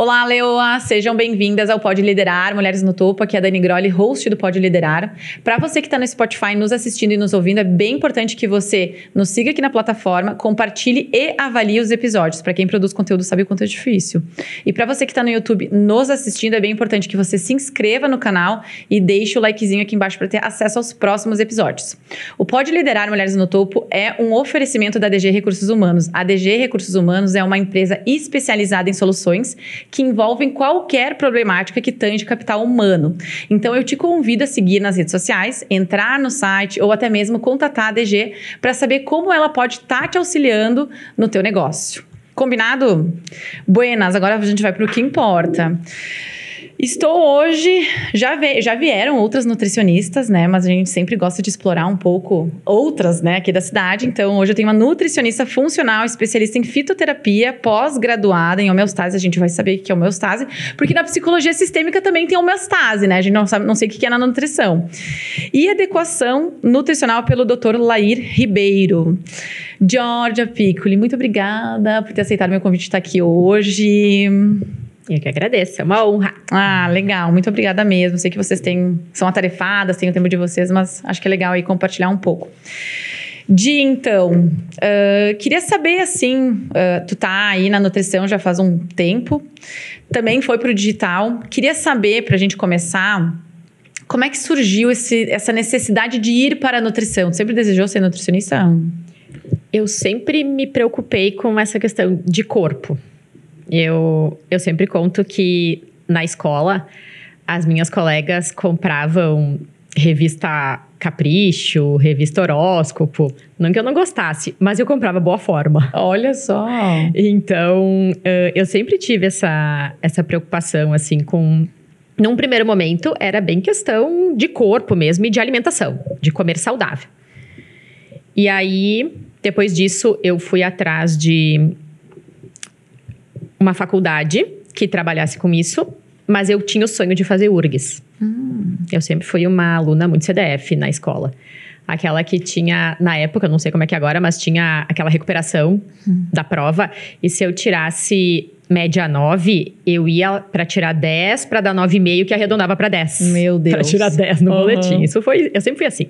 Olá, Leoa! Sejam bem-vindas ao Pode Liderar, Mulheres no Topo. Aqui é a Dani Grolli, host do Pode Liderar. Para você que está no Spotify nos assistindo e nos ouvindo, é bem importante que você nos siga aqui na plataforma, compartilhe e avalie os episódios. Para quem produz conteúdo sabe o quanto é difícil. E para você que está no YouTube nos assistindo, é bem importante que você se inscreva no canal e deixe o likezinho aqui embaixo para ter acesso aos próximos episódios. O Pode Liderar, Mulheres no Topo é um oferecimento da DG Recursos Humanos. A DG Recursos Humanos é uma empresa especializada em soluções que envolvem qualquer problemática que tange capital humano. Então, eu te convido a seguir nas redes sociais, entrar no site ou até mesmo contatar a DG para saber como ela pode estar te auxiliando no teu negócio. Combinado? Buenas, agora a gente vai para o que importa. Estou hoje, já vieram outras nutricionistas, né? Mas a gente sempre gosta de explorar um pouco outras, né? Aqui da cidade. Então, hoje eu tenho uma nutricionista funcional, especialista em fitoterapia, pós-graduada em homeostase. A gente vai saber o que é homeostase, porque na psicologia sistêmica também tem homeostase, né? A gente não sei o que é na nutrição. E adequação nutricional pelo Dr. Lair Ribeiro. Georgia Piccoli, muito obrigada por ter aceitado meu convite de estar aqui hoje. Eu que agradeço, é uma honra. Ah, legal, muito obrigada mesmo. Sei que vocês são atarefadas, têm o tempo de vocês, mas acho que é legal aí compartilhar um pouco. Então, queria saber assim, tu tá aí na nutrição já faz um tempo, também foi pro digital. Queria saber, pra gente começar, como é que surgiu essa necessidade de ir para a nutrição? Tu sempre desejou ser nutricionista? Eu sempre me preocupei com essa questão de corpo. Eu sempre conto que na escola as minhas colegas compravam revista Capricho, revista Horóscopo. Não que eu não gostasse, mas eu comprava Boa Forma. Olha só! Então, eu sempre tive essa preocupação, assim, com... Num primeiro momento, era bem questão de corpo mesmo e de alimentação, de comer saudável. E aí, depois disso, eu fui atrás de uma faculdade que trabalhasse com isso, mas eu tinha o sonho de fazer URGS. Eu sempre fui uma aluna muito CDF na escola. Aquela que tinha, na época, não sei como é que é agora, mas tinha aquela recuperação da prova. E se eu tirasse média 9, eu ia para tirar 10, para dar 9,5, que arredondava para 10. Meu Deus. Para tirar 10 no boletim. Eu sempre fui assim.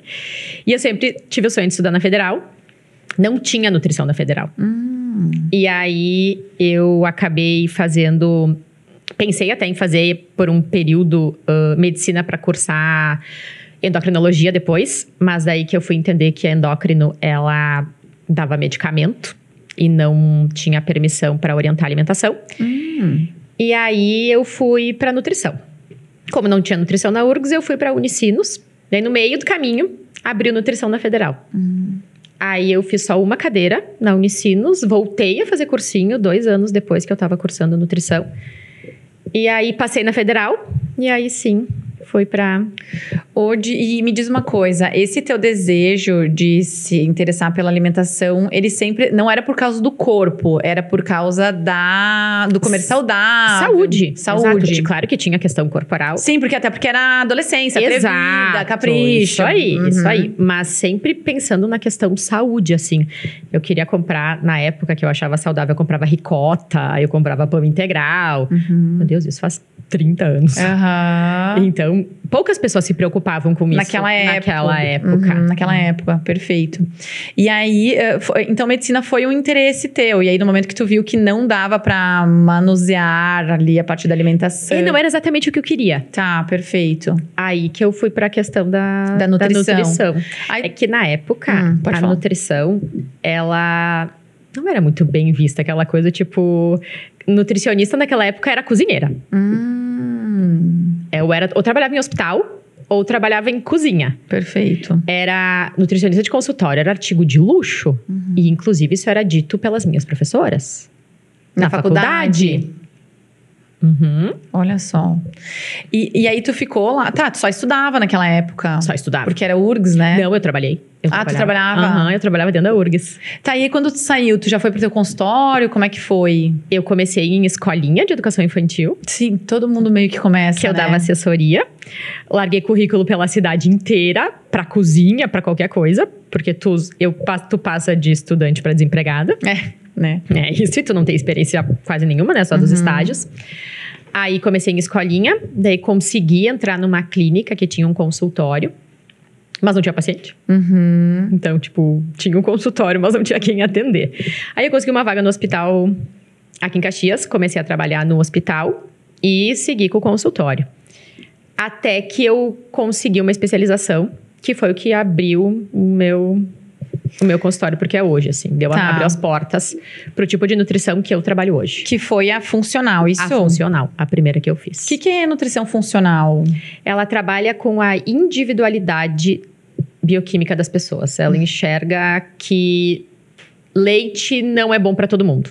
E eu sempre tive o sonho de estudar na Federal. Não tinha nutrição na Federal. E aí, eu acabei fazendo... Pensei até em fazer, por um período, medicina para cursar endocrinologia depois. Mas daí que eu fui entender que a endócrino, ela dava medicamento. E não tinha permissão para orientar a alimentação. E aí, eu fui para nutrição. Como não tinha nutrição na URGS, eu fui para Unicinos. Daí, no meio do caminho, abriu nutrição na Federal. Aí eu fiz só uma cadeira na Unicinos, voltei a fazer cursinho 2 anos depois que eu estava cursando nutrição. E aí passei na Federal, e aí sim, foi pra... E me diz uma coisa, esse teu desejo de se interessar pela alimentação, ele sempre não era por causa do corpo, era por causa do comer saudável. Saúde. Saúde. Claro que tinha questão corporal. Sim, até porque era adolescência, atrevida, capricho. Isso aí. Mas sempre pensando na questão saúde, assim. Eu queria comprar, na época que eu achava saudável, eu comprava ricota, eu comprava pão integral. Meu Deus, isso faz 30 anos. Então, poucas pessoas se preocupavam com isso. Naquela época. Naquela época, perfeito. E aí, então medicina foi um interesse teu. E aí, no momento que tu viu que não dava pra manusear ali a parte da alimentação. E não era exatamente o que eu queria. Tá, perfeito. Aí que eu fui pra questão da nutrição. É que na época, a nutrição, ela não era muito bem vista. Aquela coisa, tipo... Nutricionista naquela época era cozinheira. Eu trabalhava em hospital ou trabalhava em cozinha. Perfeito. Era nutricionista de consultório, era artigo de luxo. E, inclusive, isso era dito pelas minhas professoras. Na faculdade? Olha só. E aí tu ficou lá... Tá, tu só estudava naquela época. Só estudava. Porque era URGS, né? Não, eu trabalhei. Tu trabalhava? Eu trabalhava dentro da URGS. Tá, e aí quando tu saiu, tu já foi pro teu consultório? Como é que foi? Eu comecei em escolinha de educação infantil. Sim, todo mundo meio que começa, que eu dava assessoria. Larguei currículo pela cidade inteira, pra cozinha, pra qualquer coisa. Porque tu passa de estudante pra desempregada. né? Isso, e tu não tem experiência quase nenhuma, né? Só dos estágios. Aí comecei em escolinha, daí consegui entrar numa clínica que tinha um consultório, mas não tinha paciente. Então, tipo, tinha um consultório, mas não tinha quem atender. Aí eu consegui uma vaga no hospital aqui em Caxias, comecei a trabalhar no hospital e segui com o consultório. Até que eu consegui uma especialização, que foi o que abriu o meu consultório, porque é hoje, assim. Abriu as portas pro tipo de nutrição que eu trabalho hoje. Que foi a funcional, isso? A funcional, a primeira que eu fiz. O que é nutrição funcional? Ela trabalha com a individualidade bioquímica das pessoas. Ela enxerga que leite não é bom para todo mundo.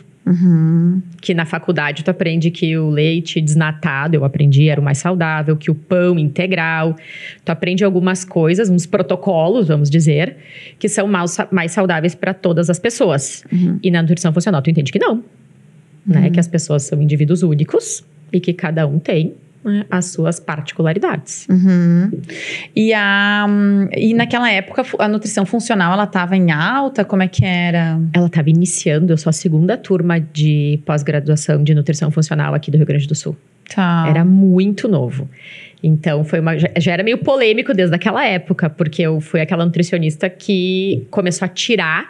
Que na faculdade tu aprende que o leite desnatado, eu aprendi, era o mais saudável, que o pão integral. Tu aprende algumas coisas, uns protocolos, vamos dizer, que são mais saudáveis para todas as pessoas. E na nutrição funcional tu entende que não. Né? Que as pessoas são indivíduos únicos e que cada um tem, né, as suas particularidades. E naquela época, a nutrição funcional, ela estava em alta? Como é que era? Ela estava iniciando, eu sou a segunda turma de pós-graduação de nutrição funcional aqui do Rio Grande do Sul. Era muito novo. Então, já era meio polêmico desde aquela época, porque eu fui aquela nutricionista que começou a tirar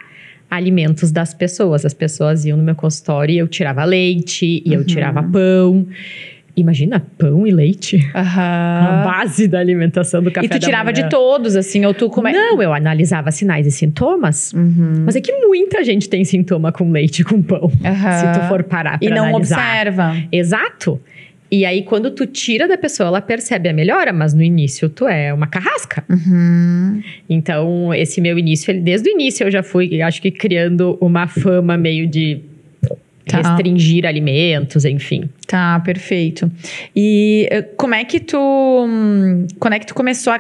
alimentos das pessoas. As pessoas iam no meu consultório e eu tirava leite, e eu tirava pão. Imagina, pão e leite. A base da alimentação do café da manhã. E tu tirava de todos, assim, ou tu... Não, eu analisava sinais e sintomas. Mas é que muita gente tem sintoma com leite e com pão. Se tu for parar pra analisar. E não observa. Exato. E aí, quando tu tira da pessoa, ela percebe a melhora. Mas no início, tu é uma carrasca. Então, esse meu início, desde o início eu já fui, acho que criando uma fama meio de... restringir alimentos, enfim. Tá, perfeito. E como é que tu começou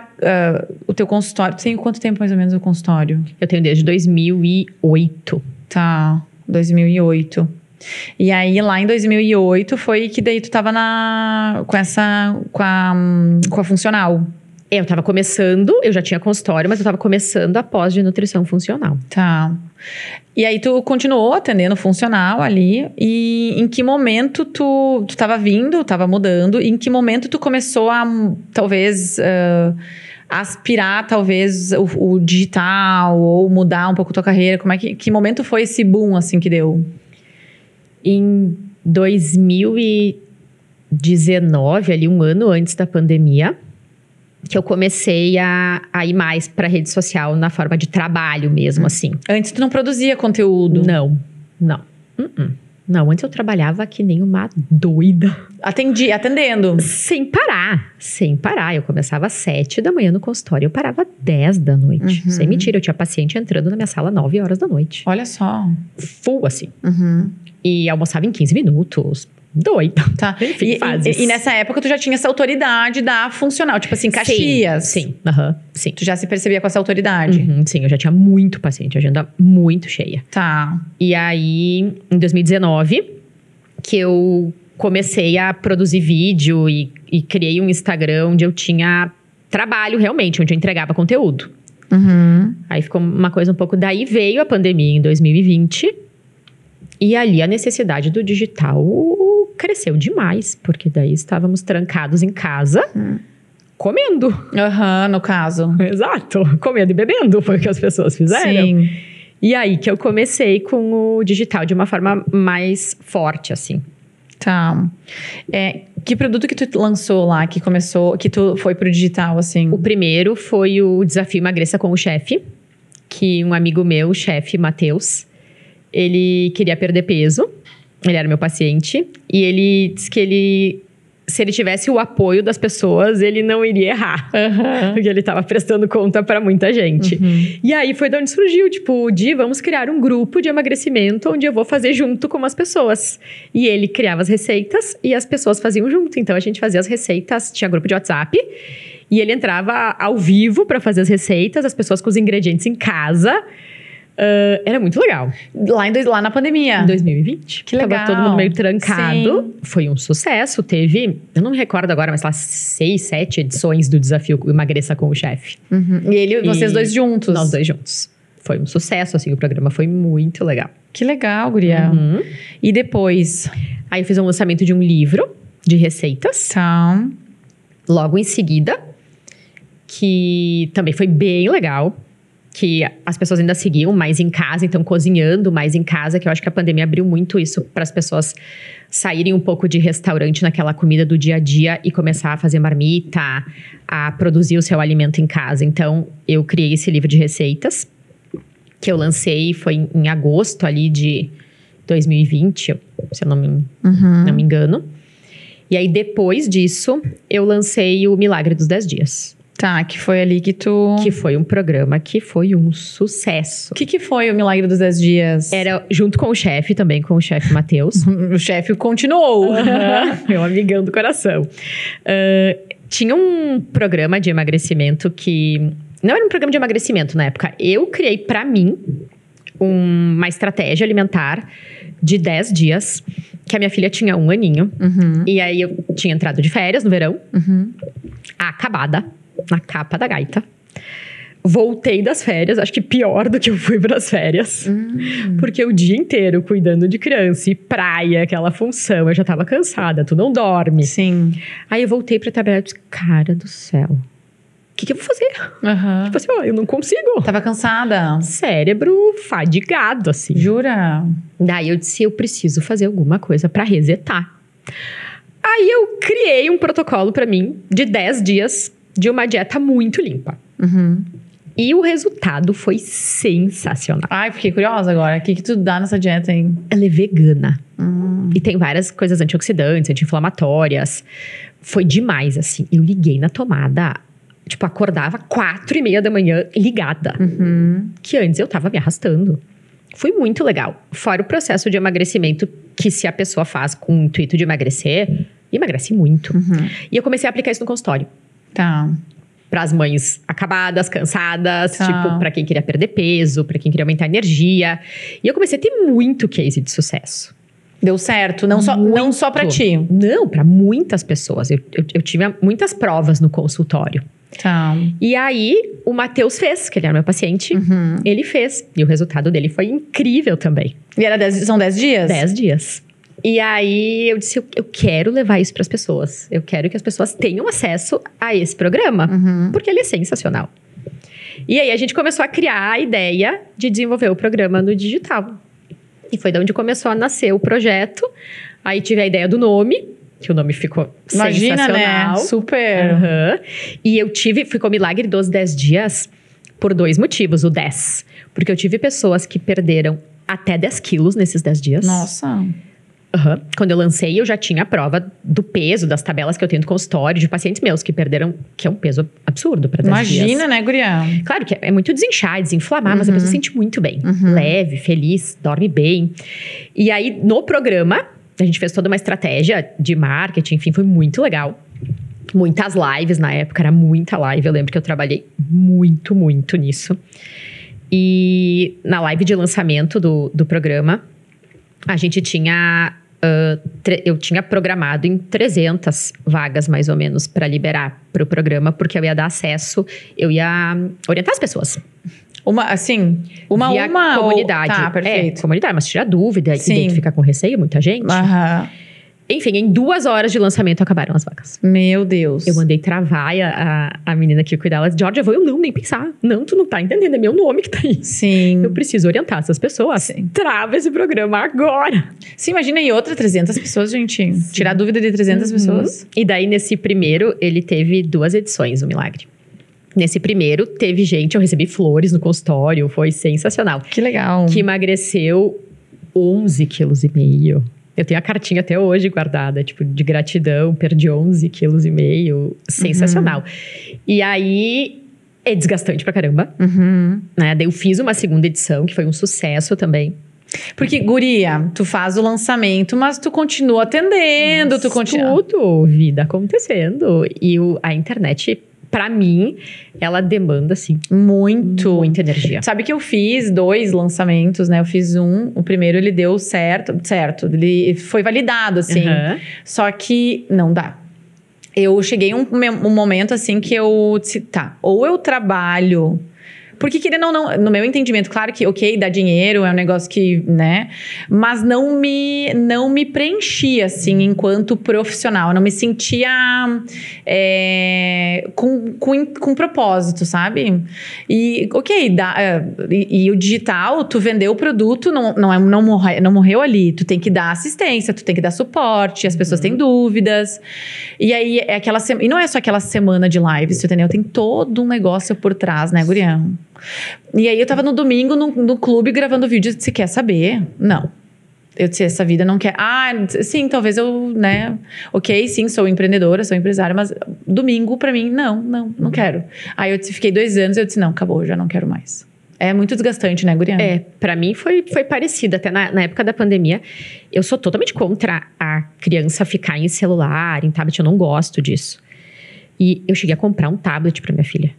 o teu consultório? Tu tem quanto tempo mais ou menos o consultório? Eu tenho desde 2008. Tá, 2008. E aí, lá em 2008, foi que daí tu tava com a funcional. Eu tava começando, eu já tinha consultório, mas eu tava começando a pós de nutrição funcional. Tá. E aí tu continuou atendendo funcional ali, e em que momento tu tava mudando, e em que momento tu começou a, talvez, aspirar, talvez, o digital, ou mudar um pouco tua carreira? Que momento foi esse boom, assim, que deu? Em 2019, ali um ano antes da pandemia, que eu comecei a ir mais pra rede social na forma de trabalho mesmo, assim. Antes tu não produzia conteúdo? Não. Não, antes eu trabalhava que nem uma doida. Atendendo? Sem parar. Eu começava às 7 da manhã no consultório, eu parava 10 da noite. Sem mentira, eu tinha paciente entrando na minha sala 9 horas da noite. Olha só. Full, assim. E almoçava em 15 minutos. Doida. Tá. Enfim, fases. E nessa época tu já tinha essa autoridade da funcional, tipo assim, Caxias. Sim. Tu já se percebia com essa autoridade? Sim, eu já tinha muito paciente, agenda muito cheia. Tá. E aí, em 2019, que eu comecei a produzir vídeo e criei um Instagram onde eu tinha trabalho realmente, onde eu entregava conteúdo. Aí ficou uma coisa um pouco... Daí veio a pandemia em 2020 e ali a necessidade do digital cresceu demais, porque daí estávamos trancados em casa, comendo. No caso. Exato, comendo e bebendo, foi o que as pessoas fizeram. Sim. E aí que eu comecei com o digital de uma forma mais forte, assim. Tá. Que produto que tu lançou lá, que tu foi pro digital, assim? O primeiro foi o Desafio Emagreça com o Chefe, que um amigo meu, o chefe Matheus, ele queria perder peso. Ele era meu paciente. E ele disse que se ele tivesse o apoio das pessoas, ele não iria errar. Porque ele estava prestando conta para muita gente. E aí foi de onde surgiu, tipo, vamos criar um grupo de emagrecimento onde eu vou fazer junto com as pessoas. E ele criava as receitas e as pessoas faziam junto. Então a gente fazia as receitas, tinha grupo de WhatsApp. E ele entrava ao vivo para fazer as receitas, as pessoas com os ingredientes em casa. Era muito legal. Lá na pandemia? Em 2020. Que legal. Tava todo mundo meio trancado. Sim. Foi um sucesso. Teve, eu não me recordo agora, mas lá 6, 7 edições do Desafio Emagreça com o Chefe. E vocês dois juntos? Nós dois juntos. Foi um sucesso, assim, o programa foi muito legal. Que legal, guria. E depois? Aí eu fiz um lançamento de um livro de receitas. Tá. Logo em seguida, que também foi bem legal. Que as pessoas ainda seguiam mais em casa, então cozinhando mais em casa, que eu acho que a pandemia abriu muito isso para as pessoas saírem um pouco de restaurante naquela comida do dia a dia e começar a fazer marmita, a produzir o seu alimento em casa. Então, eu criei esse livro de receitas, que eu lancei, foi em agosto ali de 2020, se eu não me engano. E aí, depois disso, eu lancei o Milagre dos 10 Dias. Tá, que foi ali que tu... Que foi um programa que foi um sucesso. O que foi o Milagre dos 10 Dias? Era junto com o chefe, também com o chefe Matheus. O chefe continuou. Meu amigão do coração. Tinha um programa de emagrecimento que... Não era um programa de emagrecimento na época. Eu criei pra mim uma estratégia alimentar de 10 dias. Que a minha filha tinha 1 aninho. E aí eu tinha entrado de férias no verão. Acabada. Na capa da gaita. Voltei das férias, acho que pior do que eu fui pras férias. Porque o dia inteiro cuidando de criança e praia, aquela função, eu já tava cansada, tu não dorme. Sim. Aí eu voltei pra trabalhar e disse, cara do céu, o que eu vou fazer? Tipo assim, eu não consigo. Tava cansada? Cérebro fadigado, assim. Jura? Daí eu disse, eu preciso fazer alguma coisa pra resetar. Aí eu criei um protocolo pra mim de 10 dias de uma dieta muito limpa. E o resultado foi sensacional. Ai, fiquei curiosa agora. O que tu dá nessa dieta, hein? Ela é vegana. E tem várias coisas antioxidantes, anti-inflamatórias. Foi demais, assim. Eu liguei na tomada. Tipo, acordava 4:30 da manhã ligada. Que antes eu tava me arrastando. Foi muito legal. Fora o processo de emagrecimento, que se a pessoa faz com o intuito de emagrecer, emagrece muito. E eu comecei a aplicar isso no consultório. Tá. Para as mães acabadas, cansadas, Tá. tipo, para quem queria perder peso, para quem queria aumentar a energia. E eu comecei a ter muito case de sucesso. Deu certo. Não só pra ti. Não, para muitas pessoas. Eu tive muitas provas no consultório. Tá. E aí, o Matheus fez, que ele era meu paciente. Ele fez. E o resultado dele foi incrível também. E são 10 dias? 10 dias. E aí, eu disse, eu quero levar isso para as pessoas. Eu quero que as pessoas tenham acesso a esse programa. Porque ele é sensacional. E aí, a gente começou a criar a ideia de desenvolver o programa no digital. E foi de onde começou a nascer o projeto. Aí, tive a ideia do nome, que o nome ficou sensacional. Né? Super. E ficou Milagre dos 10 Dias por 2 motivos, o 10. Porque eu tive pessoas que perderam até 10 quilos nesses 10 dias. Nossa. Quando eu lancei, eu já tinha a prova do peso, das tabelas que eu tenho no consultório, de pacientes meus que perderam, que é um peso absurdo para 10 dias. Imagina, né, guria? Claro que é muito desinchar, desinflamar, mas a pessoa se sente muito bem. Leve, feliz, dorme bem. E aí, no programa, a gente fez toda uma estratégia de marketing, enfim, foi muito legal. Muitas lives na época, era muita live. Eu lembro que eu trabalhei muito, muito nisso. E na live de lançamento do programa, a gente tinha... eu tinha programado em 300 vagas, mais ou menos, para liberar para o programa, porque eu ia dar acesso, eu ia orientar as pessoas. Via comunidade. Tá, perfeito. Comunidade, mas tirar dúvida, Sim. identificar com receio, muita gente. Enfim, em 2 horas de lançamento acabaram as vagas. Meu Deus. Eu mandei travar a menina que cuidava. Ela disse, Georgia, eu não nem pensar. Não, tu não tá entendendo, é meu nome que tá aí. Sim. Eu preciso orientar essas pessoas. Sim. Trava esse programa agora. Sim, imagina, e outra 300 pessoas, gente. Tirar dúvida de 300 pessoas. E daí, nesse primeiro, ele teve 2 edições, o Milagre. Nesse primeiro, teve gente, eu recebi flores no consultório, foi sensacional. Que legal. Que emagreceu 11,5 quilos. Eu tenho a cartinha até hoje guardada, tipo, de gratidão, perdi 11,5 quilos. Sensacional. E aí, é desgastante pra caramba. Né? Daí eu fiz uma segunda edição, que foi um sucesso também. Porque, guria, tu faz o lançamento, mas tu continua atendendo, tu continua... Tudo, vida acontecendo. E a internet... Pra mim, ela demanda, assim, muita energia. Sabe que eu fiz 2 lançamentos, né? Eu fiz o primeiro ele deu certo, ele foi validado, assim. Só que não dá. Eu cheguei um momento, assim, que eu disse, tá, ou eu trabalho... Porque querendo ou não, no meu entendimento, claro que, ok, dá dinheiro, é um negócio que, né? Mas não me preenchia, assim, enquanto profissional. Eu não me sentia com propósito, sabe? E, ok, e o digital, tu vendeu o produto, não morreu ali. Tu tem que dar assistência, tu tem que dar suporte, as pessoas têm dúvidas. E aí, e não é só aquela semana de lives, entendeu? Tem todo um negócio por trás, né, gurião? E aí, eu tava no domingo, no clube, gravando vídeo. Você quer saber? Não. Eu disse, essa vida não quer... sim, talvez eu, né... Ok, sim, sou empreendedora, sou empresária, mas domingo, pra mim, não quero. Aí, eu fiquei 2 anos, eu disse, não, acabou, já não quero mais. É muito desgastante, né, Guriana? Pra mim foi parecido. Até na época da pandemia, eu sou totalmente contra a criança ficar em celular, em tablet. Eu não gosto disso. E eu cheguei a comprar um tablet pra minha filha.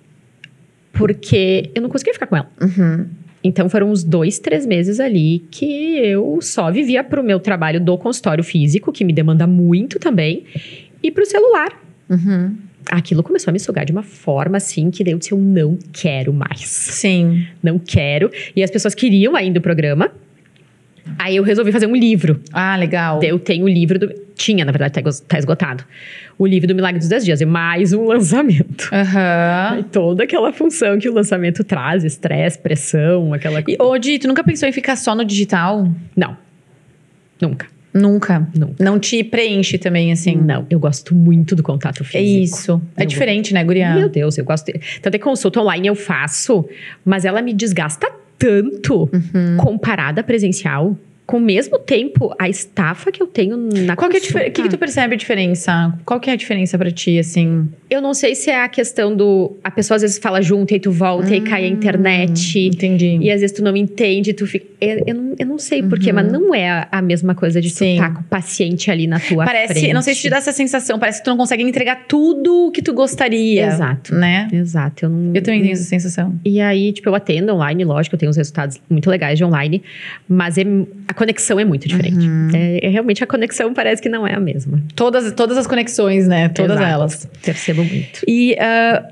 Porque eu não conseguia ficar com ela. Uhum. Então, foram uns 2, 3 meses ali que eu só vivia pro meu trabalho do consultório físico, que me demanda muito também, e pro celular. Uhum. Aquilo começou a me sugar de uma forma, assim, que daí eu disse, eu não quero mais. Sim. Não quero. E as pessoas queriam ainda o programa. Aí eu resolvi fazer um livro. Ah, legal. Eu tenho o livro Tinha, na verdade, tá esgotado. O livro do Milagre dos 10 Dias. E mais um lançamento. Aham. E toda aquela função que o lançamento traz. Estresse, pressão, aquela coisa. E, Di, tu nunca pensou em ficar só no digital? Não. Nunca. Nunca? Nunca. Não te preenche também, assim? Não. Eu gosto muito do contato físico. É isso. É diferente, né, Guriana? Meu Deus, eu gosto. Tanto é que consulta online eu faço, mas ela me desgasta tanto comparada à presencial. Com o mesmo tempo, a estafa que eu tenho na consulta. O que tu percebe a diferença? Qual que é a diferença pra ti, assim? Eu não sei se é a questão do... A pessoa às vezes fala junto, e aí tu volta, e cai a internet. Entendi. E às vezes tu não entende, tu fica... Eu não sei porquê, mas não é a mesma coisa de tu estar com o paciente ali na tua frente. Não sei se te dá essa sensação, parece que tu não consegue entregar tudo o que tu gostaria. Exato. Né? Exato. Eu também tenho essa sensação. E aí, tipo, eu atendo online, lógico, eu tenho uns resultados muito legais de online, mas a conexão é muito diferente. Realmente a conexão parece que não é a mesma. Todas as conexões, né? Todas elas. Percebo muito. E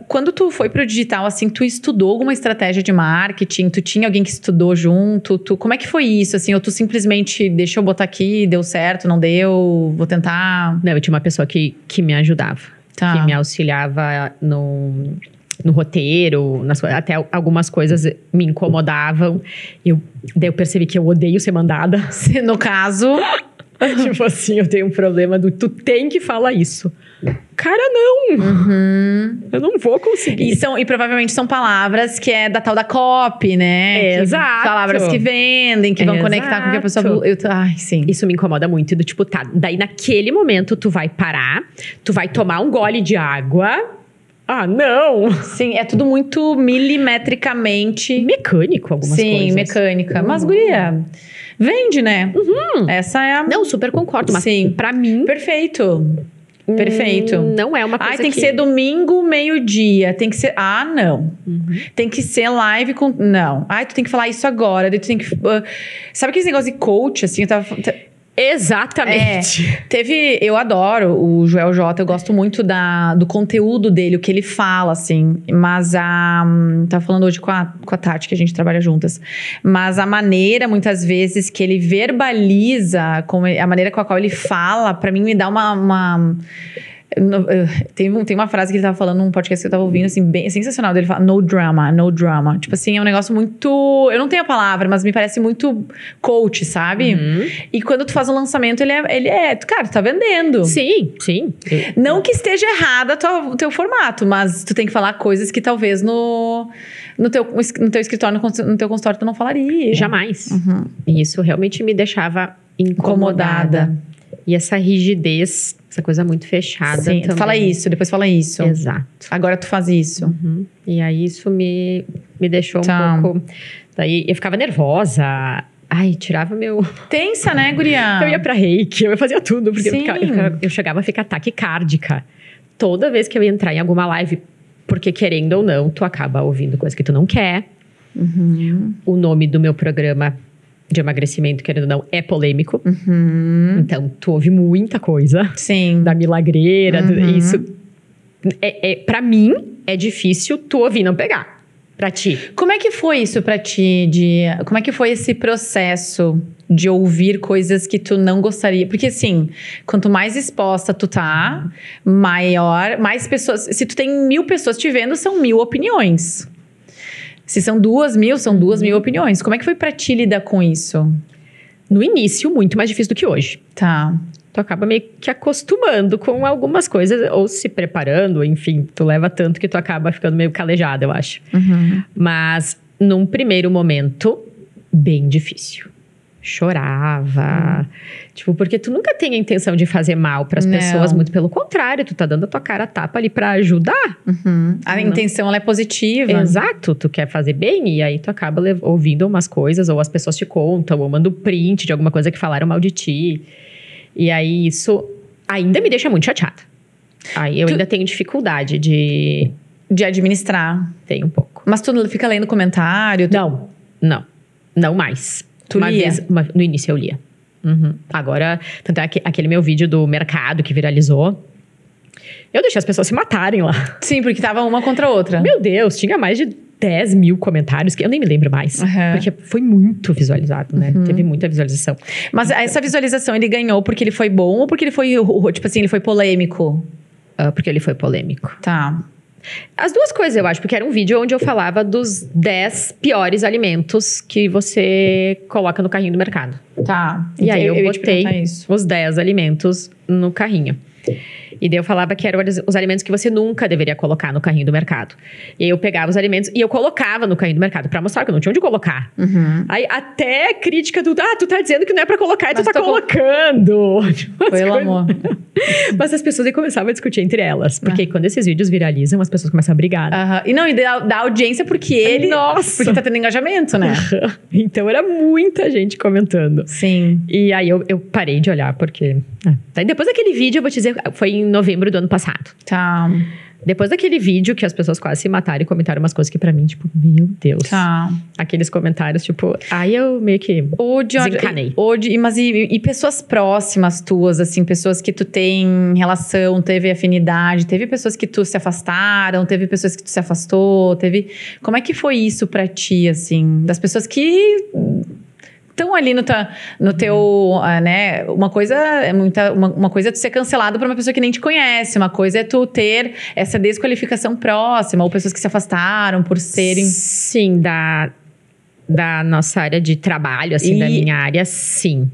quando tu foi pro digital, assim, tu estudou alguma estratégia de marketing? Tu tinha alguém que estudou junto? Como é que foi isso, assim? Ou tu simplesmente, deixa eu botar aqui, deu certo, não deu, vou tentar... Não, eu tinha uma pessoa que me ajudava. Tá. Que me auxiliava no roteiro, até algumas coisas me incomodavam. Daí eu percebi que eu odeio ser mandada. No caso... Tipo assim, eu tenho um problema tu tem que falar isso. Cara, não! Eu não vou conseguir. E provavelmente são palavras que é da tal da copy, né? Exato. Palavras que vendem, que vão conectar com o que a pessoa... Ai, sim. Isso me incomoda muito. Do tipo, tá, daí naquele momento tu vai parar, tu vai tomar um gole de água... Ah, não! Sim, é tudo muito milimetricamente... Mecânico, algumas coisas. Sim, mecânica. Mas, guria, vende, né? Essa é a... Não, super concordo. Mas sim. Pra mim... Perfeito. Perfeito. Não é uma coisa tem que ser domingo, meio-dia. Tem que ser... não. Tem que ser live com... Não. Tu tem que falar isso agora. Daí tu tem que... Sabe aquele negócio de coach, assim? Exatamente. Eu adoro o Joel J, eu gosto muito do conteúdo dele, o que ele fala, assim. Mas tava falando hoje com a Tati, que a gente trabalha juntas. Mas a maneira, muitas vezes, que ele verbaliza, a maneira com a qual ele fala, pra mim me dá uma tem uma frase que ele tava falando num podcast que eu tava ouvindo, assim, bem sensacional. Ele fala, no drama, no drama. Tipo assim, é um negócio muito... Eu não tenho a palavra, mas me parece muito coach, sabe? E quando tu faz um lançamento, ele é... Cara, tu tá vendendo. Sim, sim. Não que esteja errado o teu formato, mas tu tem que falar coisas que talvez no teu escritório, no teu consultório, tu não falaria. Jamais. E isso realmente me deixava incomodada. E essa rigidez, essa coisa muito fechada. Sim, também. Fala isso, depois fala isso. Exato. Agora tu faz isso. E aí isso me deixou um pouco... Daí eu ficava nervosa. Ai, tirava meu... Tensa, né, guria? Eu ia pra reiki, eu fazia tudo. Porque eu chegava a ficar taquicárdica. Toda vez que eu ia entrar em alguma live, porque querendo ou não, tu acaba ouvindo coisa que tu não quer. O nome do meu programa... de emagrecimento, querendo ou não, é polêmico. Então, tu ouve muita coisa. Sim. Da milagreira. Isso. Pra mim, é difícil tu ouvir e não pegar. pra ti? Como é que foi isso pra ti? Como é que foi esse processo de ouvir coisas que tu não gostaria? Porque assim, quanto mais exposta tu tá, mais pessoas... Se tu tem 1.000 pessoas te vendo, são 1.000 opiniões. Se são 2.000, são 2.000 opiniões. Como é que foi pra ti lidar com isso? No início, muito mais difícil do que hoje. Tá. Tu acaba meio que acostumando com algumas coisas, ou se preparando, enfim, tu leva tanto que tu acaba ficando meio calejada, eu acho. Mas, num primeiro momento, bem difícil. Chorava. Tipo, porque tu nunca tem a intenção de fazer mal pras pessoas, muito pelo contrário, tu tá dando a tua cara a tapa ali pra ajudar. A intenção, ela é positiva. Exato, tu quer fazer bem e aí tu acaba ouvindo umas coisas, ou as pessoas te contam, ou manda um print de alguma coisa que falaram mal de ti. E aí isso ainda me deixa muito chateada. Aí eu ainda tenho dificuldade de administrar. Tem um pouco. Mas tu fica lendo comentário? Não mais. Tu lia? No início eu lia. Agora, tanto é que aquele meu vídeo do mercado que viralizou, eu deixei as pessoas se matarem lá. Sim, porque tava uma contra a outra. Meu Deus, tinha mais de 10.000 comentários, que eu nem me lembro mais. Porque foi muito visualizado, né? Teve muita visualização. Mas essa visualização ele ganhou porque ele foi bom ou porque ele foi, tipo assim, ele foi polêmico? Porque ele foi polêmico. Tá. As duas coisas, eu acho, porque era um vídeo onde eu falava dos 10 piores alimentos que você coloca no carrinho do mercado. Tá. E aí eu botei os 10 alimentos no carrinho. E daí eu falava que eram os alimentos que você nunca deveria colocar no carrinho do mercado. E aí eu pegava os alimentos e eu colocava no carrinho do mercado pra mostrar que eu não tinha onde colocar. Aí até crítica do... tu tá dizendo que não é pra colocar e tu tá colocando. Pelo amor. Mas as pessoas aí começavam a discutir entre elas. Porque quando esses vídeos viralizam, as pessoas começam a brigar. Né? E não, e dá audiência porque ele... Nossa! Porque tá tendo engajamento, né? Então era muita gente comentando. Sim. E aí eu parei de olhar porque... Daí depois daquele vídeo, eu vou te dizer, foi em novembro do ano passado. Tá. Depois daquele vídeo que as pessoas quase se mataram e comentaram umas coisas que pra mim, tipo, meu Deus. Tá. Aqueles comentários, tipo, aí eu meio que desencanei. Mas pessoas próximas tuas, assim, pessoas que tu tem relação, teve afinidade, teve pessoas que tu se afastaram, teve pessoas que tu se afastou, Como é que foi isso pra ti, assim? Das pessoas que... estão ali no teu, né? Uma coisa é tu ser cancelado por uma pessoa que nem te conhece. Uma coisa é tu ter essa desqualificação próxima. Ou pessoas que se afastaram por serem... Sim, da nossa área de trabalho, assim, da minha área, sim.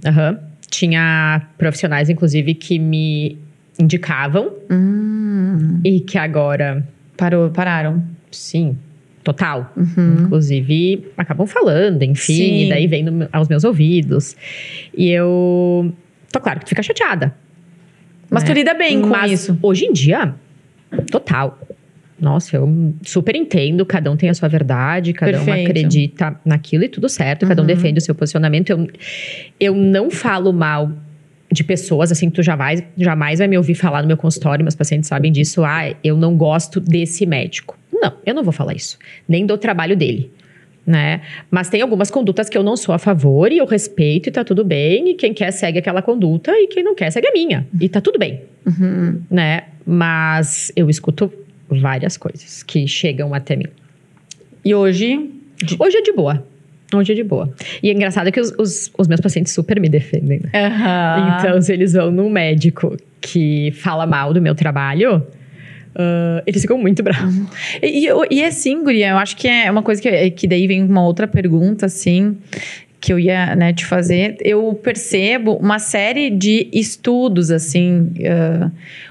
Tinha profissionais, inclusive, que me indicavam. E que agora... Pararam. Sim. Total. Inclusive, acabam falando, enfim. Sim. E daí vem aos meus ouvidos. E eu... claro que tu fica chateada. Mas tu lida bem com isso. Hoje em dia, total. Nossa, eu super entendo. Cada um tem a sua verdade. Cada um acredita naquilo e tudo certo. Cada um defende o seu posicionamento. Eu não falo mal de pessoas, assim, que tu jamais vai me ouvir falar no meu consultório. Meus pacientes sabem disso. Eu não gosto desse médico. Não, eu não vou falar isso. Nem do trabalho dele, né? Mas tem algumas condutas que eu não sou a favor e eu respeito e tá tudo bem. E quem quer segue aquela conduta e quem não quer segue a minha. E tá tudo bem, né? Mas eu escuto várias coisas que chegam até mim. E hoje? Hoje é de boa. Hoje é de boa. E é engraçado que os meus pacientes super me defendem. Então, se eles vão num médico que fala mal do meu trabalho... eles ficam muito bravos. E assim, guria, eu acho que é uma coisa que daí vem uma outra pergunta, assim, que eu ia, né, te fazer. Eu percebo uma série de estudos, assim.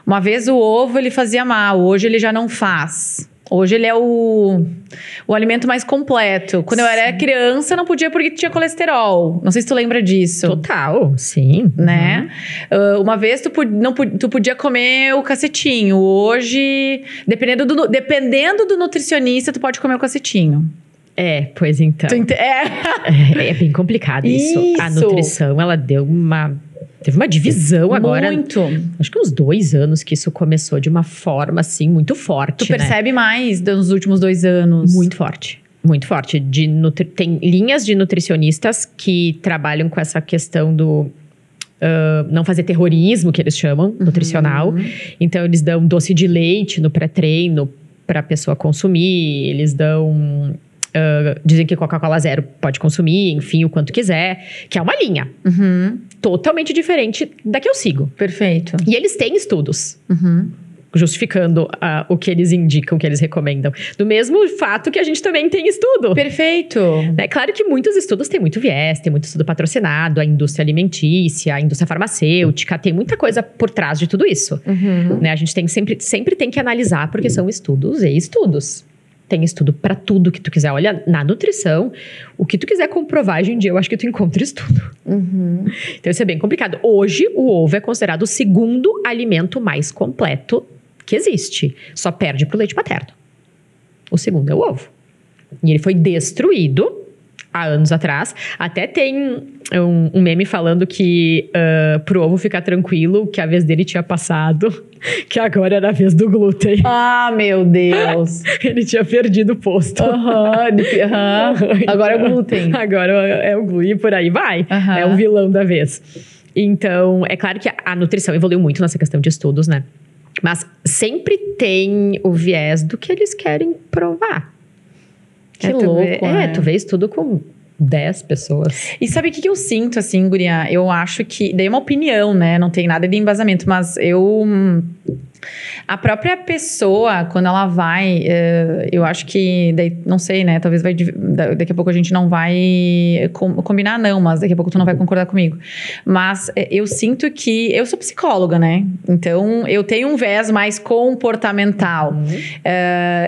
Uma vez o ovo, ele fazia mal, hoje ele já não faz. Hoje ele é o alimento mais completo. Quando eu era criança, não podia porque tinha colesterol. Não sei se tu lembra disso. Total, sim. Né? Uma vez tu podia comer o cacetinho. Hoje, dependendo do nutricionista, tu pode comer o cacetinho. Pois então. É bem complicado isso. A nutrição, ela teve uma divisão agora. Muito. Acho que uns 2 anos que isso começou de uma forma, assim, muito forte. Tu percebe mais nos últimos 2 anos? Muito forte. Muito forte. Tem linhas de nutricionistas que trabalham com essa questão do... não fazer terrorismo, que eles chamam, nutricional. Então, eles dão doce de leite no pré-treino para a pessoa consumir. Eles dão Dizem que Coca-Cola zero pode consumir, enfim, o quanto quiser. Que é uma linha. Totalmente diferente da que eu sigo. Perfeito. E eles têm estudos. Justificando o que eles indicam, o que eles recomendam. Do mesmo fato que a gente também tem estudo. Perfeito. É claro que muitos estudos têm muito viés, tem muito estudo patrocinado, a indústria alimentícia, a indústria farmacêutica, tem muita coisa por trás de tudo isso. Né? A gente tem sempre tem que analisar, porque são estudos e estudos. Tem estudo pra tudo que tu quiser. Olha, na nutrição, o que tu quiser comprovar hoje em dia, eu acho que tu encontra estudo. Então, isso é bem complicado. Hoje, o ovo é considerado o segundo alimento mais completo que existe. Só perde pro leite materno. O segundo é o ovo. E ele foi destruído há anos atrás. Até tem um meme falando que pro ovo ficar tranquilo, que a vez dele tinha passado, que agora era a vez do glúten. Ah, meu Deus. Ele tinha perdido o posto. Agora é o glúten. Agora é o glúten e por aí vai. É o vilão da vez. Então, é claro que a nutrição evoluiu muito nessa questão de estudos, né? Mas sempre tem o viés do que eles querem provar. Que louco, né? Tu vê estudo com 10 pessoas. E sabe o que eu sinto, assim, guria? Eu acho que... Daí é uma opinião, né? Não tem nada de embasamento, mas a própria pessoa, quando ela vai... eu acho que... Daí, não sei, né? Talvez daqui a pouco a gente não vai combinar, não. Mas daqui a pouco tu não vai concordar comigo. Mas eu sinto que... Eu sou psicóloga, né? Então, eu tenho um viés mais comportamental.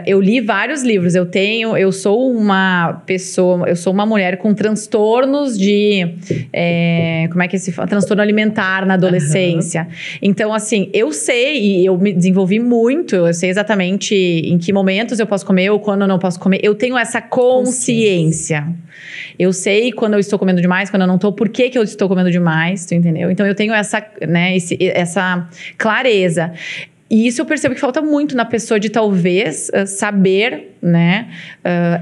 Eu li vários livros. Eu sou uma pessoa... Eu sou uma mulher com transtornos de... como é que se fala? Transtorno alimentar na adolescência. Então, assim, eu sei... E eu me desenvolvi muito, eu sei exatamente em que momentos eu posso comer ou quando eu não posso comer. Eu tenho essa consciência. Eu sei quando eu estou comendo demais, quando eu não estou, por que eu estou comendo demais, tu entendeu? Então eu tenho essa, né, essa clareza. E isso eu percebo que falta muito na pessoa de talvez saber, né,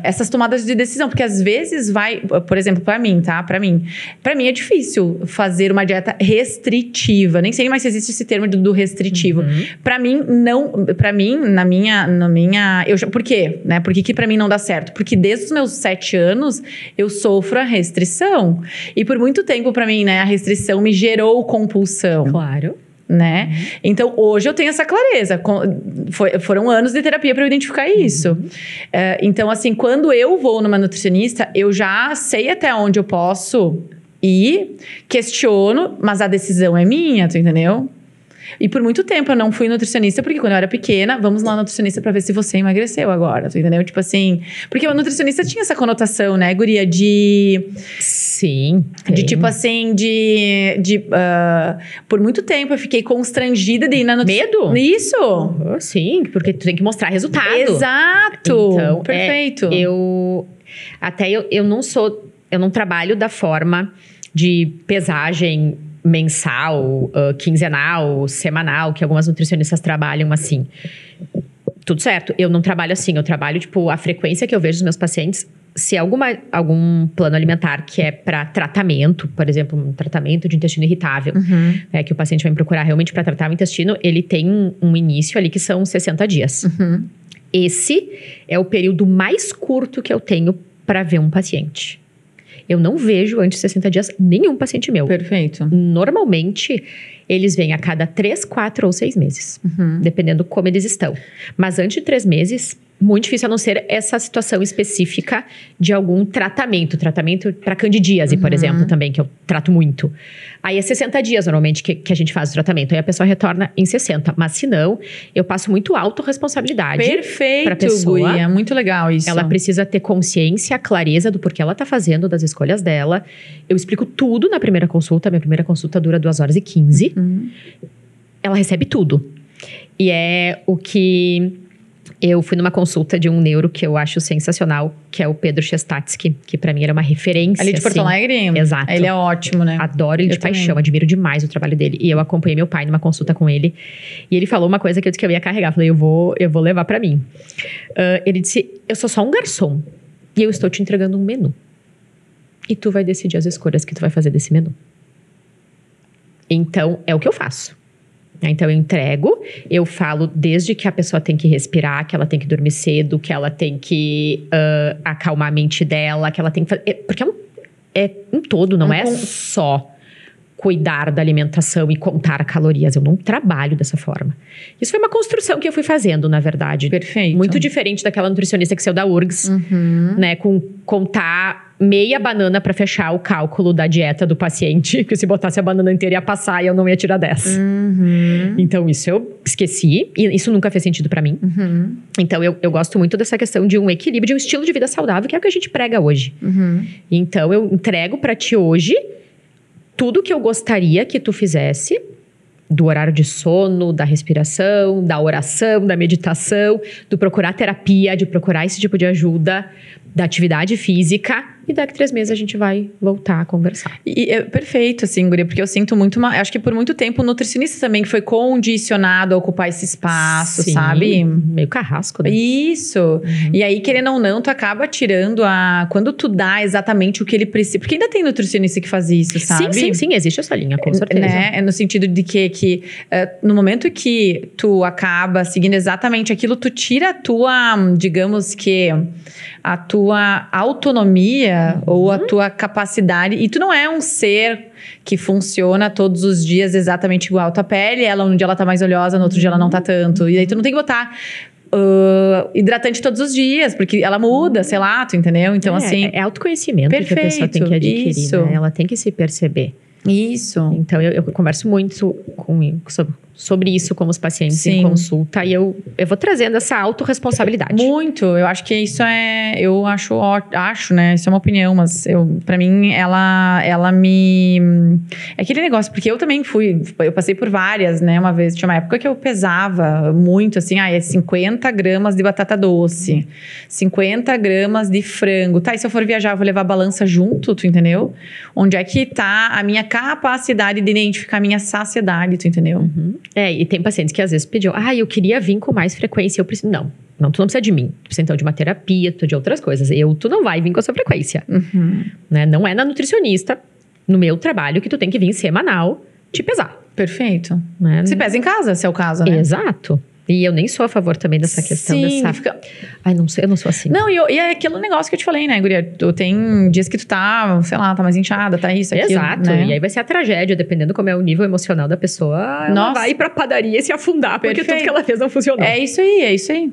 essas tomadas de decisão. Porque às vezes vai, por exemplo, pra mim, tá? Pra mim é difícil fazer uma dieta restritiva. Nem sei mais se existe esse termo do restritivo. Pra mim, não. Pra mim, na minha por quê? Né? Por que pra mim não dá certo? Porque desde os meus 7 anos, eu sofro a restrição. E por muito tempo, pra mim, né, a restrição me gerou compulsão. Claro. Né? Então, hoje eu tenho essa clareza. Foram anos de terapia para eu identificar isso. Então, assim, quando eu vou numa nutricionista, eu já sei até onde eu posso ir, questiono, mas a decisão é minha, tu entendeu? E por muito tempo eu não fui nutricionista, porque quando eu era pequena, vamos lá nutricionista pra ver se você emagreceu agora, tu entendeu? Tipo assim, porque o nutricionista tinha essa conotação, né, guria, de... Sim. De tipo assim, por muito tempo eu fiquei constrangida de ir na nutricionista. Medo? Isso! Sim, porque tu tem que mostrar resultado. Exato! Então, perfeito. Eu não trabalho da forma de pesagem mensal, quinzenal, semanal, que algumas nutricionistas trabalham assim. Tudo certo. Eu não trabalho assim. Eu trabalho, tipo, a frequência que eu vejo dos meus pacientes. Se é algum plano alimentar que é para tratamento, por exemplo, um tratamento de intestino irritável, que o paciente vai me procurar realmente para tratar o intestino, ele tem um início ali que são 60 dias. Esse é o período mais curto que eu tenho para ver um paciente. Eu não vejo antes de 60 dias nenhum paciente meu. Perfeito. Normalmente, eles vêm a cada 3, 4 ou 6 meses. Dependendo como eles estão. Mas antes de 3 meses, muito difícil, a não ser essa situação específica de algum tratamento. Tratamento para candidíase, por exemplo, também, que eu trato muito. Aí é 60 dias, normalmente, que a gente faz o tratamento. Aí a pessoa retorna em 60. Mas se não, eu passo muito autorresponsabilidade. Perfeito, pra pessoa. guria. Muito legal isso. Ela precisa ter consciência, clareza do porquê ela tá fazendo, das escolhas dela. Eu explico tudo na primeira consulta. Minha primeira consulta dura 2h15. Ela recebe tudo. E é o que... Eu fui numa consulta de um neuro que eu acho sensacional, que é o Pedro Chestatsky, que pra mim era uma referência. Ali de Porto Alegre? Exato. Ele é ótimo, né? Adoro ele de paixão, admiro demais o trabalho dele. E eu acompanhei meu pai numa consulta com ele. E ele falou uma coisa que eu disse que eu ia carregar. Falei, eu vou levar pra mim. Ele disse, eu sou só um garçom. E eu estou te entregando um menu. E tu vai decidir as escolhas que tu vai fazer desse menu. Então, é o que eu faço. Então, eu entrego, eu falo desde que a pessoa tem que respirar, que ela tem que dormir cedo, que ela tem que acalmar a mente dela, que ela tem que fazer... Porque é um todo, não é só cuidar da alimentação e contar calorias. Eu não trabalho dessa forma. Isso foi uma construção que eu fui fazendo, na verdade. Perfeito. Muito diferente daquela nutricionista que saiu da URGS, né? Com contar meia banana para fechar o cálculo da dieta do paciente. Que se botasse a banana inteira ia passar e eu não ia tirar 10. Então, isso eu esqueci. E isso nunca fez sentido para mim. Então, eu gosto muito dessa questão de um equilíbrio, de um estilo de vida saudável, que é o que a gente prega hoje. Então, eu entrego para ti hoje tudo que eu gostaria que tu fizesse, do horário de sono, da respiração, da oração, da meditação, do procurar terapia, de procurar esse tipo de ajuda, da atividade física. E daqui 3 meses a gente vai voltar a conversar. E é perfeito, assim, guria, porque eu sinto muito... acho que por muito tempo o nutricionista também foi condicionado a ocupar esse espaço, Sim, sabe? Meio carrasco, né? Isso. E aí, querendo ou não, tu acaba tirando quando tu dá exatamente o que ele precisa. Porque ainda tem nutricionista que faz isso, sabe? Sim, existe essa linha, com certeza. Né? É no sentido de que no momento que tu acaba seguindo exatamente aquilo, tu tira a tua, digamos que... a tua autonomia ou a tua capacidade. E tu não é um ser que funciona todos os dias exatamente igual. Tua pele, um dia ela tá mais oleosa, no outro dia ela não tá tanto. E aí tu não tem que botar hidratante todos os dias, porque ela muda, sei lá, tu entendeu? Então, assim... É autoconhecimento que a pessoa tem que adquirir, isso. né? Ela tem que se perceber. Isso. Então, eu converso muito sobre isso com os pacientes em consulta. E eu vou trazendo essa autorresponsabilidade. Muito. Eu acho que isso eu acho, né? Isso é uma opinião, mas pra mim, ela me... É aquele negócio, porque eu também eu passei por várias, né? Uma vez, tinha uma época que eu pesava muito, assim, 50 gramas de batata doce, 50 gramas de frango. Tá, e se eu for viajar, eu vou levar a balança junto, tu entendeu? Onde é que tá a minha capacidade de identificar a minha saciedade, tu entendeu? E tem pacientes que às vezes pediam, eu queria vir com mais frequência. Eu preciso... Não, tu não precisa de mim. Tu precisa então de uma terapia, de outras coisas. Tu não vai vir com essa frequência. Né? Não é na nutricionista, no meu trabalho, que tu tem que vir semanal te pesar. Perfeito. Né? Se pesa em casa, se é o caso, né? Exato. E eu nem sou a favor também dessa questão dessa... não sei, eu não sou assim. Não, e é aquele negócio que eu te falei, né, guria? Tu tem dias que tu tá, sei lá, tá mais inchada, tá isso, aquilo. Exato. Né? E aí vai ser a tragédia, dependendo como é o nível emocional da pessoa. Ela vai pra padaria e se afundar, porque tudo que ela fez não funcionou. É isso aí.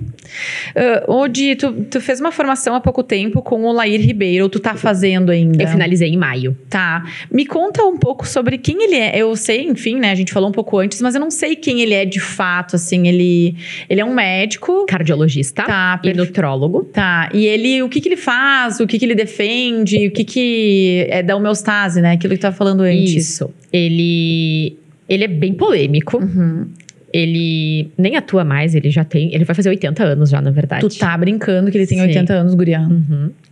Di, tu fez uma formação há pouco tempo com o Lair Ribeiro, ou tu tá fazendo ainda? Eu finalizei em maio. Tá. Me conta um pouco sobre quem ele é. Eu sei, enfim, né, a gente falou um pouco antes, mas eu não sei quem ele é de fato, assim, ele é um médico. Cardiologista e nutrólogo. Tá. E o que ele faz, o que ele defende, o que é da homeostase, né? Aquilo que tu tava falando antes. Isso. Ele é bem polêmico. Ele nem atua mais, ele vai fazer 80 anos já, na verdade. Tu tá brincando que ele tem 80 anos, guria.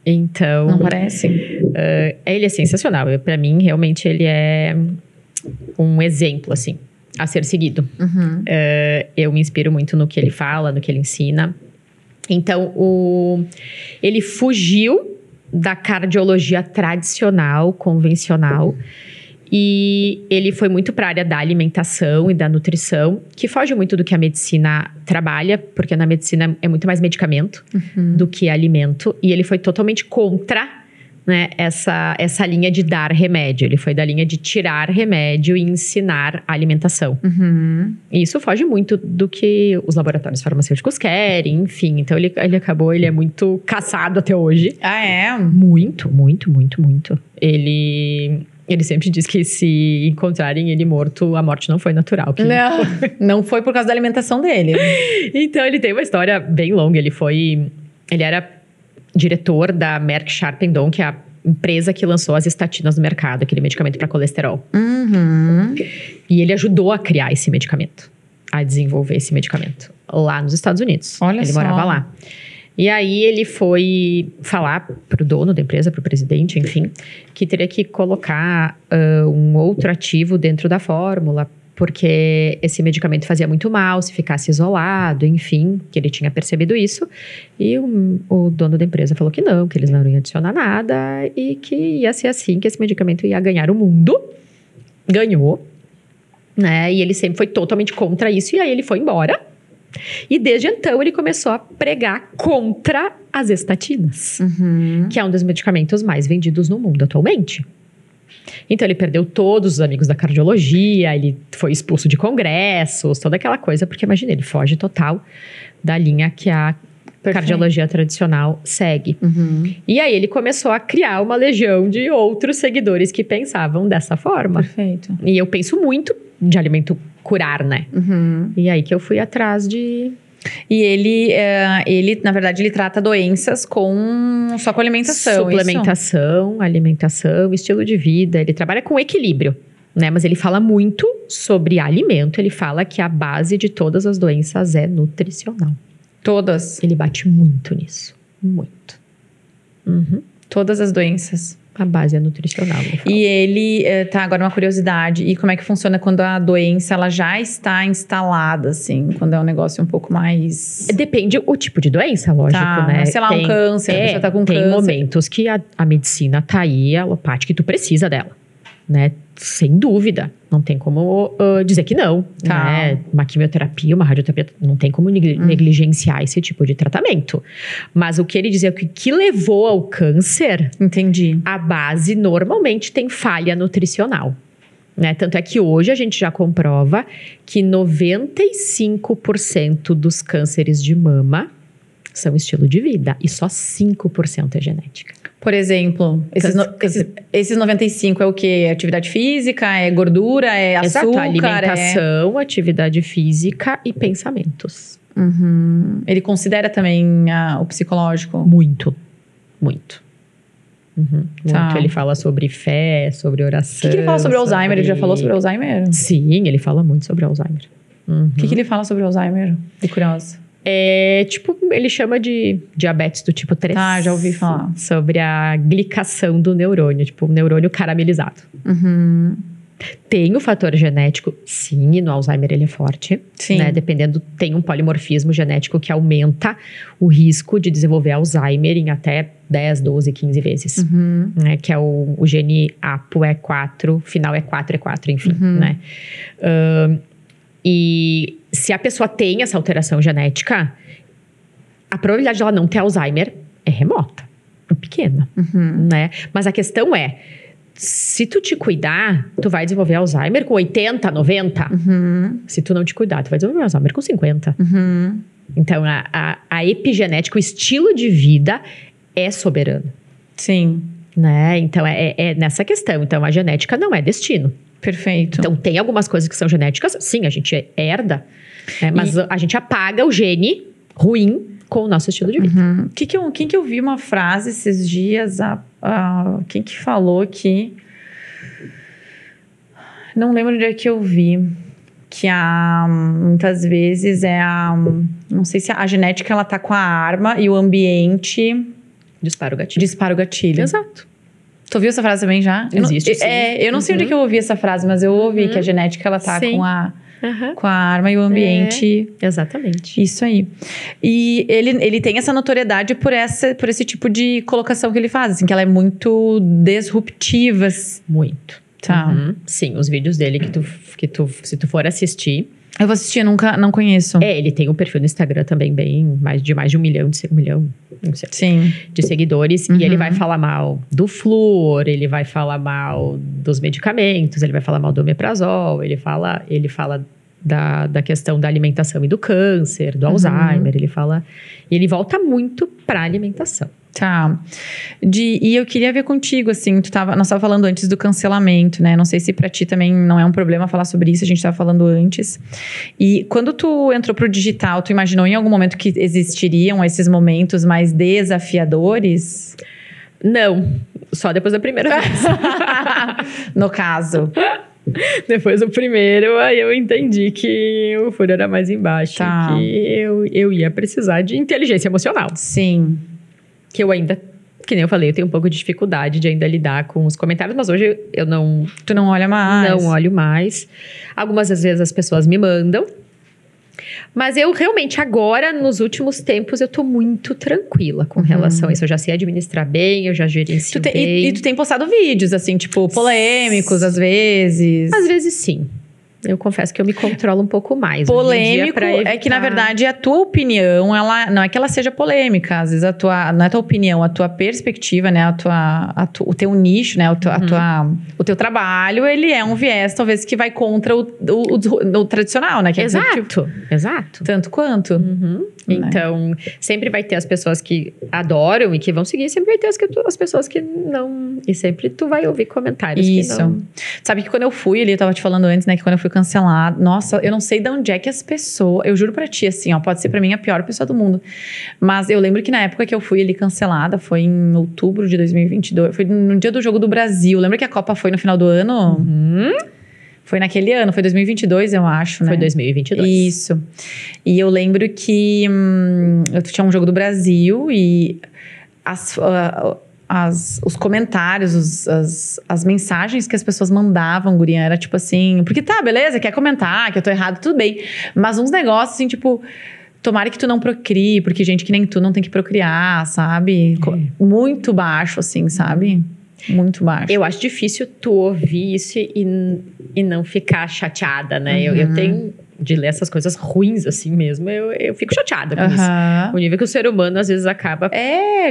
Então... Não parece. Ele é sensacional. Pra mim, realmente, ele é um exemplo, assim, a ser seguido. Eu me inspiro muito no que ele fala, no que ele ensina. Então, ele fugiu da cardiologia tradicional, convencional, e ele foi muito para a área da alimentação e da nutrição, que foge muito do que a medicina trabalha, porque na medicina é muito mais medicamento do que alimento, e ele foi totalmente contra, né, essa linha de dar remédio. Ele foi da linha de tirar remédio e ensinar a alimentação. E isso foge muito do que os laboratórios farmacêuticos querem, enfim. Então, ele é muito caçado até hoje. Ah, é? Muito. Ele sempre diz que se encontrarem ele morto, a morte não foi natural. Não foi por causa da alimentação dele. Então, ele tem uma história bem longa. Ele era diretor da Merck Sharp & Dohme, que é a empresa que lançou as estatinas no mercado, aquele medicamento para colesterol. E ele ajudou a criar esse medicamento, a desenvolver esse medicamento lá nos Estados Unidos. Ele morava lá. E aí ele foi falar pro dono da empresa, pro presidente, enfim, que teria que colocar um outro ativo dentro da fórmula, porque esse medicamento fazia muito mal se ficasse isolado, enfim, que ele tinha percebido isso. E o dono da empresa falou que eles não iam adicionar nada e que ia ser assim, que esse medicamento ia ganhar o mundo. Ganhou. né? E ele sempre foi totalmente contra isso. E aí ele foi embora. E desde então ele começou a pregar contra as estatinas, que é um dos medicamentos mais vendidos no mundo atualmente. Então ele perdeu todos os amigos da cardiologia, ele foi expulso de congressos, toda aquela coisa, porque imagina, ele foge total da linha que a cardiologia tradicional segue. E aí ele começou a criar uma legião de outros seguidores que pensavam dessa forma. Perfeito. E eu penso muito de alimento curar, né? E aí que eu fui atrás de... E ele, na verdade, ele trata doenças só com alimentação. Suplementação, alimentação, estilo de vida. Ele trabalha com equilíbrio, né? Mas ele fala muito sobre alimento. Ele fala que a base de todas as doenças é nutricional. Todas? Ele bate muito nisso. Muito. Todas as doenças. A base é nutricional. E ele, agora uma curiosidade, e como é que funciona quando a doença ela já está instalada, assim, quando é um negócio um pouco mais... Depende o tipo de doença, lógico, né? Sei lá, um câncer, a pessoa tá com câncer. Tem momentos que a medicina tá aí, alopática, e tu precisa dela, né? Sem dúvida. Não tem como dizer que não, né? Uma quimioterapia, uma radioterapia, não tem como negligenciar esse tipo de tratamento. Mas o que ele dizia, que levou ao câncer... Entendi. A base normalmente tem falha nutricional, né? Tanto é que hoje a gente já comprova que 95% dos cânceres de mama são estilo de vida e só 5% é genética. Por exemplo, esses 95 é o quê? Atividade física? É gordura? É açúcar? Exato, alimentação, atividade física e pensamentos. Ele considera também o psicológico? Muito. Muito. Ele fala sobre fé, sobre oração. O que ele fala sobre Alzheimer? Ele já falou sobre Alzheimer? Sim, ele fala muito sobre Alzheimer. O que ele fala sobre Alzheimer? Tô curiosa. Ele chama de diabetes do tipo 3. Já ouvi falar. Sobre a glicação do neurônio, tipo, o neurônio caramelizado. Tem o fator genético, sim, e no Alzheimer ele é forte. Sim. Né? Dependendo, tem um polimorfismo genético que aumenta o risco de desenvolver Alzheimer em até 10, 12, 15 vezes. Né? Que é o gene APO-E4, final E4, enfim, né? E se a pessoa tem essa alteração genética, a probabilidade de ela não ter Alzheimer é remota, é pequena, né? Mas a questão é, se tu te cuidar, tu vai desenvolver Alzheimer com 80, 90. Se tu não te cuidar, tu vai desenvolver Alzheimer com 50. Então, a epigenética, o estilo de vida é soberano. Sim. Né? Então, é nessa questão. Então, a genética não é destino. Perfeito. Então, tem algumas coisas que são genéticas. Sim, a gente herda. Mas a gente apaga o gene ruim com o nosso estilo de vida. Quem que eu vi uma frase esses dias? Quem que falou que... Não lembro onde é que eu vi. Que muitas vezes não sei se a genética ela tá com a arma e o ambiente... Dispara o gatilho. Dispara o gatilho. Exato. Tu ouviu essa frase também já? Existe, sim. Eu não sei onde é que eu ouvi essa frase, mas eu ouvi que a genética ela tá com a arma e o ambiente. Exatamente. Isso aí. E ele tem essa notoriedade por esse tipo de colocação que ele faz, assim, que ela é muito disruptiva. Muito. Sim, os vídeos dele que tu se tu for assistir... Eu vou assistir, não conheço. Ele tem um perfil no Instagram também mais de 1 milhão, não sei, sim, de seguidores. E ele vai falar mal do flúor, ele vai falar mal dos medicamentos, ele vai falar mal do omeprazol, ele fala da questão da alimentação e do câncer, do Alzheimer, ele volta muito pra alimentação. E eu queria ver contigo, assim, nós estávamos falando antes do cancelamento, né? Não sei se pra ti também não é um problema falar sobre isso, a gente estava falando antes. E quando tu entrou pro digital, tu imaginou em algum momento que existiriam esses momentos mais desafiadores? Não, só depois da primeira vez. No caso. Depois do primeiro, aí eu entendi que o furo era mais embaixo. Que eu ia precisar de inteligência emocional. Sim. Que eu ainda, que nem eu falei, eu tenho um pouco de dificuldade de ainda lidar com os comentários, mas hoje eu não... Tu não olha mais? Não olho mais. Algumas vezes as pessoas me mandam. Mas eu realmente agora, nos últimos tempos, eu tô muito tranquila com relação a isso. Eu já sei administrar bem, eu já gerencio bem. E tu tem postado vídeos, assim, tipo, polêmicos às vezes? Às vezes sim. Eu confesso que eu me controlo um pouco mais. Polêmico é que, na verdade, a tua opinião, ela não é que ela seja polêmica. Às vezes, não é a tua opinião, a tua perspectiva, né? O teu nicho, né? O teu trabalho, ele é um viés, talvez, que vai contra o tradicional, né? Que Exato. Tanto quanto. Né? Então, sempre vai ter as pessoas que adoram e que vão seguir. Sempre vai ter as pessoas que não... E sempre tu vai ouvir comentários que não... Sabe que quando eu fui ali, eu tava te falando antes, né? Que quando eu fui cancelada, nossa, eu não sei de onde é que as pessoas, eu juro pra ti, assim, ó, pode ser pra mim a pior pessoa do mundo, mas eu lembro que na época que eu fui ali cancelada, foi em outubro de 2022, foi no dia do Jogo do Brasil. Lembra que a Copa foi no final do ano? Foi naquele ano, foi 2022, eu acho, né? Foi 2022. Isso. E eu lembro que eu tinha um Jogo do Brasil e os comentários, as mensagens que as pessoas mandavam, guria, era tipo assim... Porque tá, beleza, quer comentar que eu tô errado, tudo bem. Mas uns negócios assim, tipo... Tomara que tu não procrie, porque gente que nem tu não tem que procriar, sabe? Muito baixo, assim, sabe? Muito baixo. Eu acho difícil tu ouvir isso e não ficar chateada, né? Eu tenho... De ler essas coisas ruins assim mesmo, eu fico chateada com isso. O nível que o ser humano às vezes acaba...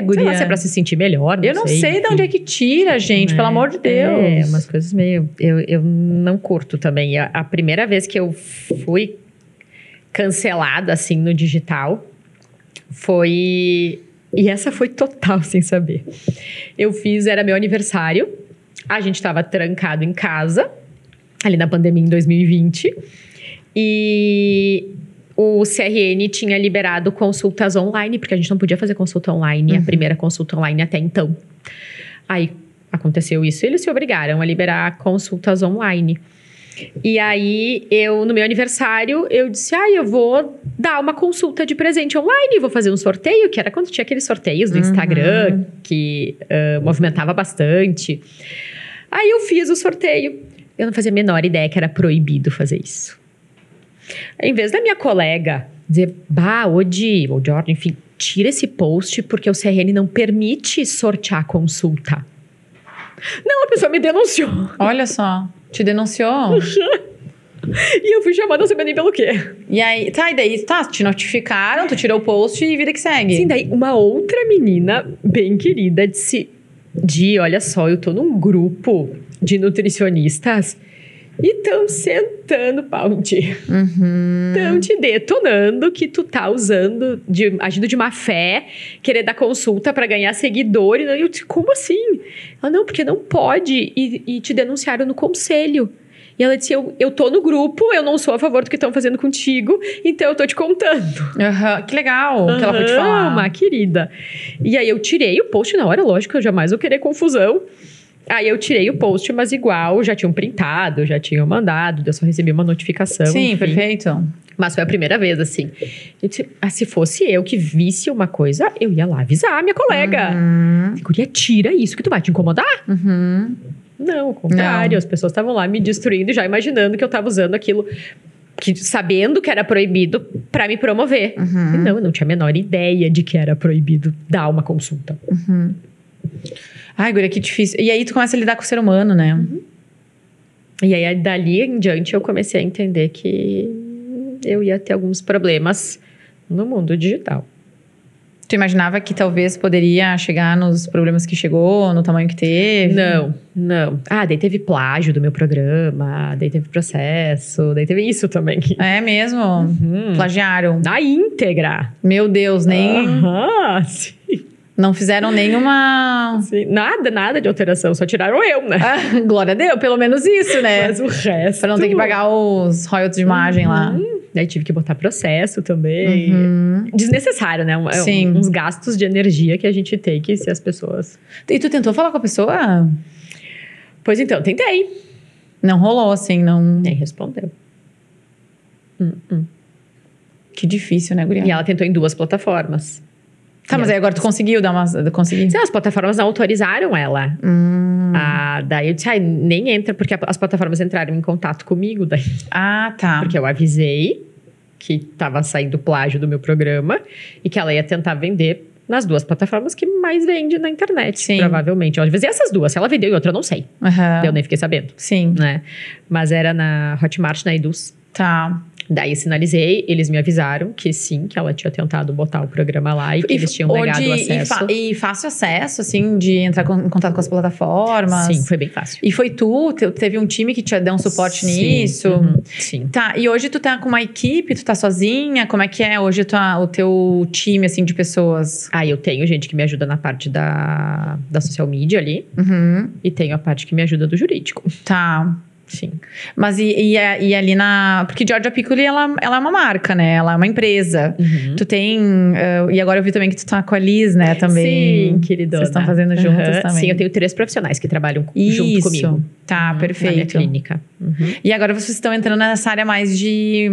guria. Sei lá, se é pra se sentir melhor, eu não sei de onde é que tira, gente, pelo amor de Deus. Umas coisas meio... Eu não curto também. A primeira vez que eu fui cancelada, assim, no digital, foi... E essa foi total sem saber. Era meu aniversário, a gente tava trancado em casa, ali na pandemia em 2020... E o CRN tinha liberado consultas online, porque a gente não podia fazer consulta online, a primeira consulta online até então. Aí aconteceu isso, eles se obrigaram a liberar consultas online. E aí, no meu aniversário, eu disse, eu vou dar uma consulta de presente online, vou fazer um sorteio, que era quando tinha aqueles sorteios do Instagram, que movimentava bastante. Aí eu fiz o sorteio. Eu não fazia a menor ideia que era proibido fazer isso. Em vez da minha colega dizer, ou Jordan, enfim, tira esse post porque o CRN não permite sortear consulta. Não, a pessoa me denunciou. Olha só, te denunciou? E eu fui chamada, não sabia nem pelo quê. E aí, te notificaram, tu tirou o post e vida que segue. Sim, daí uma outra menina bem querida disse, olha só, eu tô num grupo de nutricionistas... E estão sentando pau em ti. Estão te detonando que tu tá agindo de má fé, querer dar consulta pra ganhar seguidor. E eu disse, como assim? Ela, não, porque não pode. E te denunciaram no conselho. E ela disse, eu tô no grupo, eu não sou a favor do que estão fazendo contigo, então eu tô te contando. Que legal que ela foi te falar. Uma querida. E aí eu tirei o post na hora, lógico, eu jamais vou querer confusão. Aí eu tirei o post, mas igual, já tinham printado, já tinham mandado, eu só recebi uma notificação. Sim, enfim. Perfeito. Mas foi a primeira vez, assim. Eu disse, se fosse eu que visse uma coisa, eu ia lá avisar a minha colega. Guria, tira isso que tu vai te incomodar. Não, ao contrário. As pessoas estavam lá me destruindo, já imaginando que eu tava usando aquilo... sabendo que era proibido pra me promover. E não, eu não tinha a menor ideia de que era proibido dar uma consulta. Ai, guria, que difícil. E aí tu começa a lidar com o ser humano, né? E aí, dali em diante, eu comecei a entender que eu ia ter alguns problemas no mundo digital. Tu imaginava que talvez poderia chegar nos problemas que chegou, no tamanho que teve? Não. Daí teve plágio do meu programa, daí teve processo, daí teve isso também. É mesmo? Plagiaram. Na íntegra. Meu Deus, nem... Sim. Não fizeram nenhuma... Sim, nada de alteração, só tiraram eu, né? Glória a Deus, pelo menos isso, né? Mas o resto... Pra não ter que pagar os royalties de imagem lá. Daí tive que botar processo também. Desnecessário, né? Sim. Uns gastos de energia que a gente tem que se as pessoas... E tu tentou falar com a pessoa? Pois então, tentei. Não rolou, assim, não... Nem respondeu. Que difícil, né, guria? E ela tentou em 2 plataformas. Tá, mas aí agora tu conseguiu dar uma... Sim, as plataformas não autorizaram ela. Daí eu disse, nem entra, porque as plataformas entraram em contato comigo. Daí. Tá. Porque eu avisei que tava saindo plágio do meu programa e que ela ia tentar vender nas 2 plataformas que mais vende na internet, Sim. provavelmente. Às vezes essas 2, se ela vendeu em outra, eu não sei. Aham. Eu nem fiquei sabendo, Sim. né? Mas era na Hotmart, na Eduz. Tá. Daí sinalizei, eles me avisaram que sim, que ela tinha tentado botar o programa lá e que eles tinham negado o acesso. E fácil acesso, assim, de entrar em contato com as plataformas? Sim, foi bem fácil. E foi teve um time que te deu um suporte Sim, nisso? Sim. Tá, e hoje tu tá com uma equipe, tu tá sozinha? Como é que é hoje o teu time, assim, de pessoas? Eu tenho gente que me ajuda na parte da social media ali. Uhum. E tenho a parte que me ajuda do jurídico. Tá. Sim. Mas e ali porque Giorgia Piccoli, ela é uma marca, né? Ela é uma empresa. Uhum. Tu tem... e agora eu vi também que tu tá com a Liz, né? Também. Sim, queridona. Vocês estão fazendo juntas também. Sim, eu tenho 3 profissionais que trabalham junto comigo. Tá, perfeito. Na minha clínica. E agora vocês estão entrando nessa área mais de...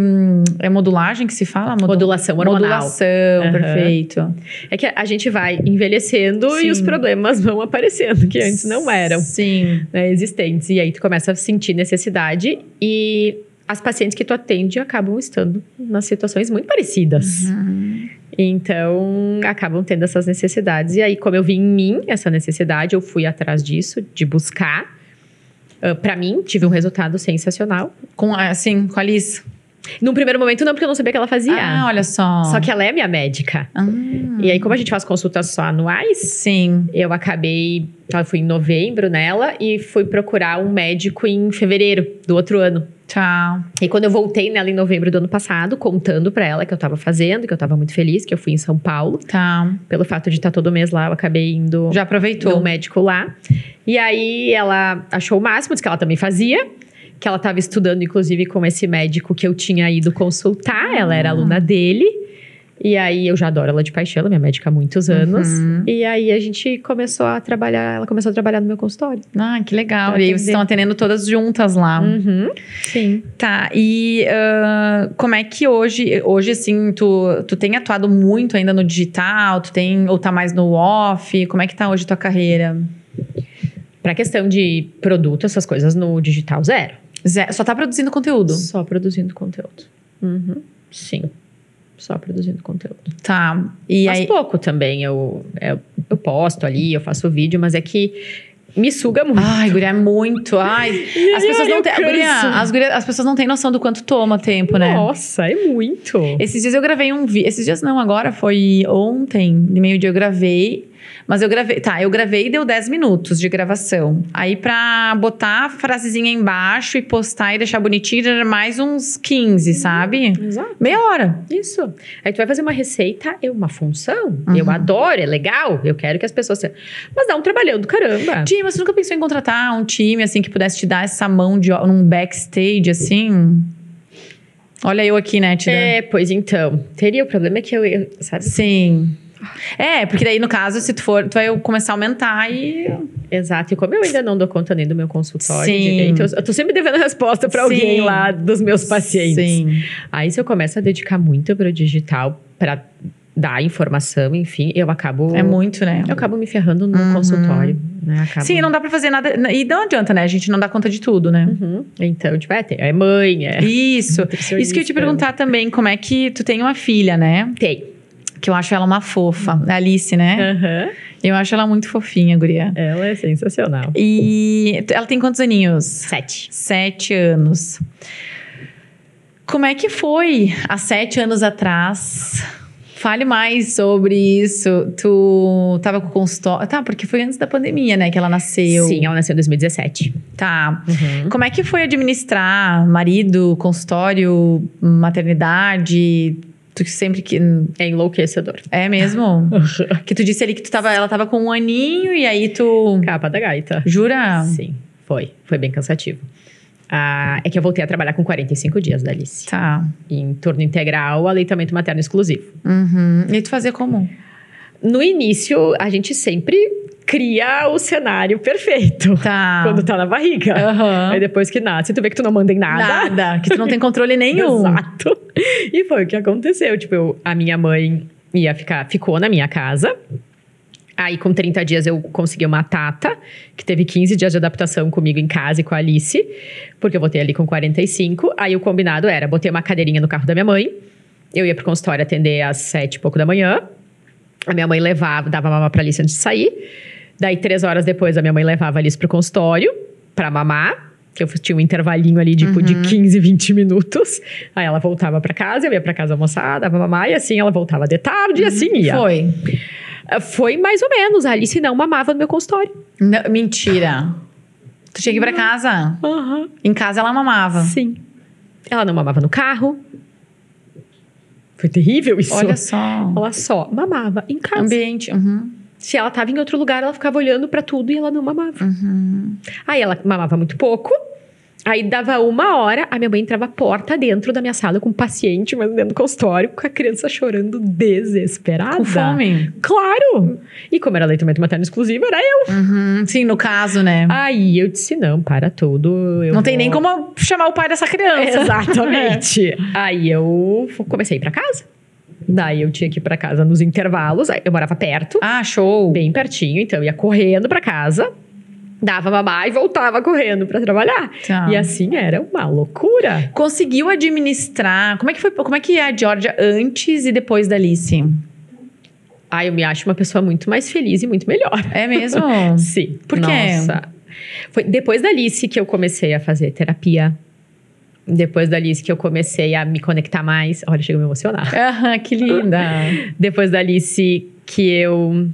é modulagem que se fala? Modulação hormonal. Modulação, perfeito. É que a gente vai envelhecendo Sim. e os problemas vão aparecendo, que antes não eram. Sim. Né, existentes. E aí tu começa a sentir necessidade e as pacientes que tu atende acabam estando nas situações muito parecidas. Então, acabam tendo essas necessidades. E aí, como eu vi em mim essa necessidade, eu fui atrás disso, de buscar. Pra mim, tive um resultado sensacional. Com a Liz? Num primeiro momento, não, porque eu não sabia que ela fazia. Olha só. Só que ela é minha médica. E aí, como a gente faz consultas só anuais, sim, eu fui em novembro nela e fui procurar um médico em fevereiro do outro ano. Tá. E quando eu voltei nela em novembro do ano passado, contando pra ela que eu tava fazendo, que eu tava muito feliz, que eu fui em São Paulo. Tá. Pelo fato de estar todo mês lá, eu acabei indo... Já aproveitou. No médico lá. E aí, ela achou o máximo, disse que ela também fazia. Que ela estava estudando, inclusive, com esse médico que eu tinha ido consultar. Ela era aluna dele. E aí, eu já adoro ela de paixão, ela é minha médica há muitos anos. E aí, a gente começou a trabalhar... Ela começou a trabalhar no meu consultório. Que legal. E aí, vocês estão atendendo todas juntas lá. Sim. Tá, e como é que hoje assim, tu tem atuado muito ainda no digital? Ou tá mais no off? Como é que tá hoje a tua carreira? Pra questão de produto, essas coisas no digital, zero. Só tá produzindo conteúdo? Só produzindo conteúdo. Sim. Só produzindo conteúdo. Tá. E Faz aí... pouco também. Eu posto ali, eu faço vídeo, mas é que me suga muito. Ai, guria, é muito. As pessoas não têm... As pessoas não têm noção do quanto toma tempo, né? Nossa, é muito. Esses dias eu gravei um vídeo. Esses dias não, agora foi ontem, de meio-dia eu gravei. Mas eu gravei e deu 10 minutos de gravação. Aí pra botar a frasezinha embaixo e postar e deixar bonitinho, era mais uns 15, sabe? Exato. Meia hora. Isso. Aí tu vai fazer uma receita, é uma função. Eu adoro, é legal. Eu quero que as pessoas... Mas dá um trabalhão do caramba. Tia, mas você nunca pensou em contratar um time, assim, que pudesse te dar essa mão num backstage, assim? Olha eu aqui, né, Tia? Pois então. Teria o problema é que eu sabe? Sim. Porque daí, no caso, se tu vai começar a aumentar e... Exato. E como eu ainda não dou conta nem do meu consultório Sim. direito, eu tô sempre devendo resposta pra alguém lá dos meus pacientes. Sim. Aí, se eu começo a dedicar muito pro digital, pra dar informação, enfim, eu acabo... É muito, né? Eu acabo me ferrando no consultório, né? Sim, não dá pra fazer nada... E não adianta, né? A gente não dá conta de tudo, né? Então, tipo, é mãe, Isso. Isso que eu ia te perguntar também, como é que... Tu tem uma filha, né? Tem. Que eu acho ela uma fofa. A Alice, né? Eu acho ela muito fofinha, guria. Ela é sensacional. E ela tem quantos aninhos? 7. 7 anos. Como é que foi há 7 anos atrás? Fale mais sobre isso. Tu tava com o consultório... Tá, porque foi antes da pandemia, né? Que ela nasceu. Sim, ela nasceu em 2017. Tá. Como é que foi administrar marido, consultório, maternidade... Tu sempre que... É enlouquecedor. É mesmo? Que tu disse ali que ela tava com 1 aninho e aí tu... Capa da gaita. Jura? Sim, foi. Foi bem cansativo. É que eu voltei a trabalhar com 45 dias da Alice. Tá. Em turno integral, aleitamento materno exclusivo. E aí tu fazia como? No início, a gente sempre cria o cenário perfeito. Tá. Quando tá na barriga. Aí depois que nasce, tu vê que tu não manda em nada. Nada. Que tu não tem controle nenhum. Exato. E foi o que aconteceu. Tipo, a minha mãe ficou na minha casa. Aí, com 30 dias, eu consegui uma tata, que teve 15 dias de adaptação comigo em casa e com a Alice. Porque eu botei ali com 45. Aí, o combinado era, botei uma cadeirinha no carro da minha mãe. Eu ia pro consultório atender às 7 e pouco da manhã. A minha mãe dava mamar pra Alice antes de sair. Daí, 3 horas depois, a minha mãe levava a Alice pro consultório pra mamar. Que eu tinha um intervalinho ali, tipo, de 15, 20 minutos. Aí ela voltava pra casa, eu ia pra casa almoçar, dava mamar. E assim, ela voltava de tarde e assim ia. Foi mais ou menos. A Alice não mamava no meu consultório. Não, mentira. Tu tinha que ir pra casa? Em casa ela mamava? Sim. Ela não mamava no carro. Foi terrível isso. Olha só. Ela só mamava em casa. Ambiente. Se ela tava em outro lugar, ela ficava olhando pra tudo e ela não mamava. Aí ela mamava muito pouco. Aí dava 1 hora, a minha mãe entrava porta dentro da minha sala com um paciente, mas dentro do consultório, com a criança chorando desesperada. Com fome? Claro! E como era leitamento materno exclusivo, era eu. Sim, no caso, né? Aí eu disse, não, para tudo. Não tem nem como chamar o pai dessa criança. Exatamente. Aí eu comecei a ir pra casa. Daí eu tinha que ir pra casa nos intervalos. Eu morava perto. Ah, show! Bem pertinho, então eu ia correndo pra casa. Dava mamar e voltava correndo pra trabalhar. Tá. E assim era uma loucura. Conseguiu administrar... Como é que é a Georgia antes e depois da Alice? Eu me acho uma pessoa muito mais feliz e muito melhor. É mesmo? Sim. Por quê? Nossa. Foi depois da Alice que eu comecei a fazer terapia. Depois da Alice que eu comecei a me conectar mais. Olha, chega a me emocionar. Que linda. Depois da Alice que eu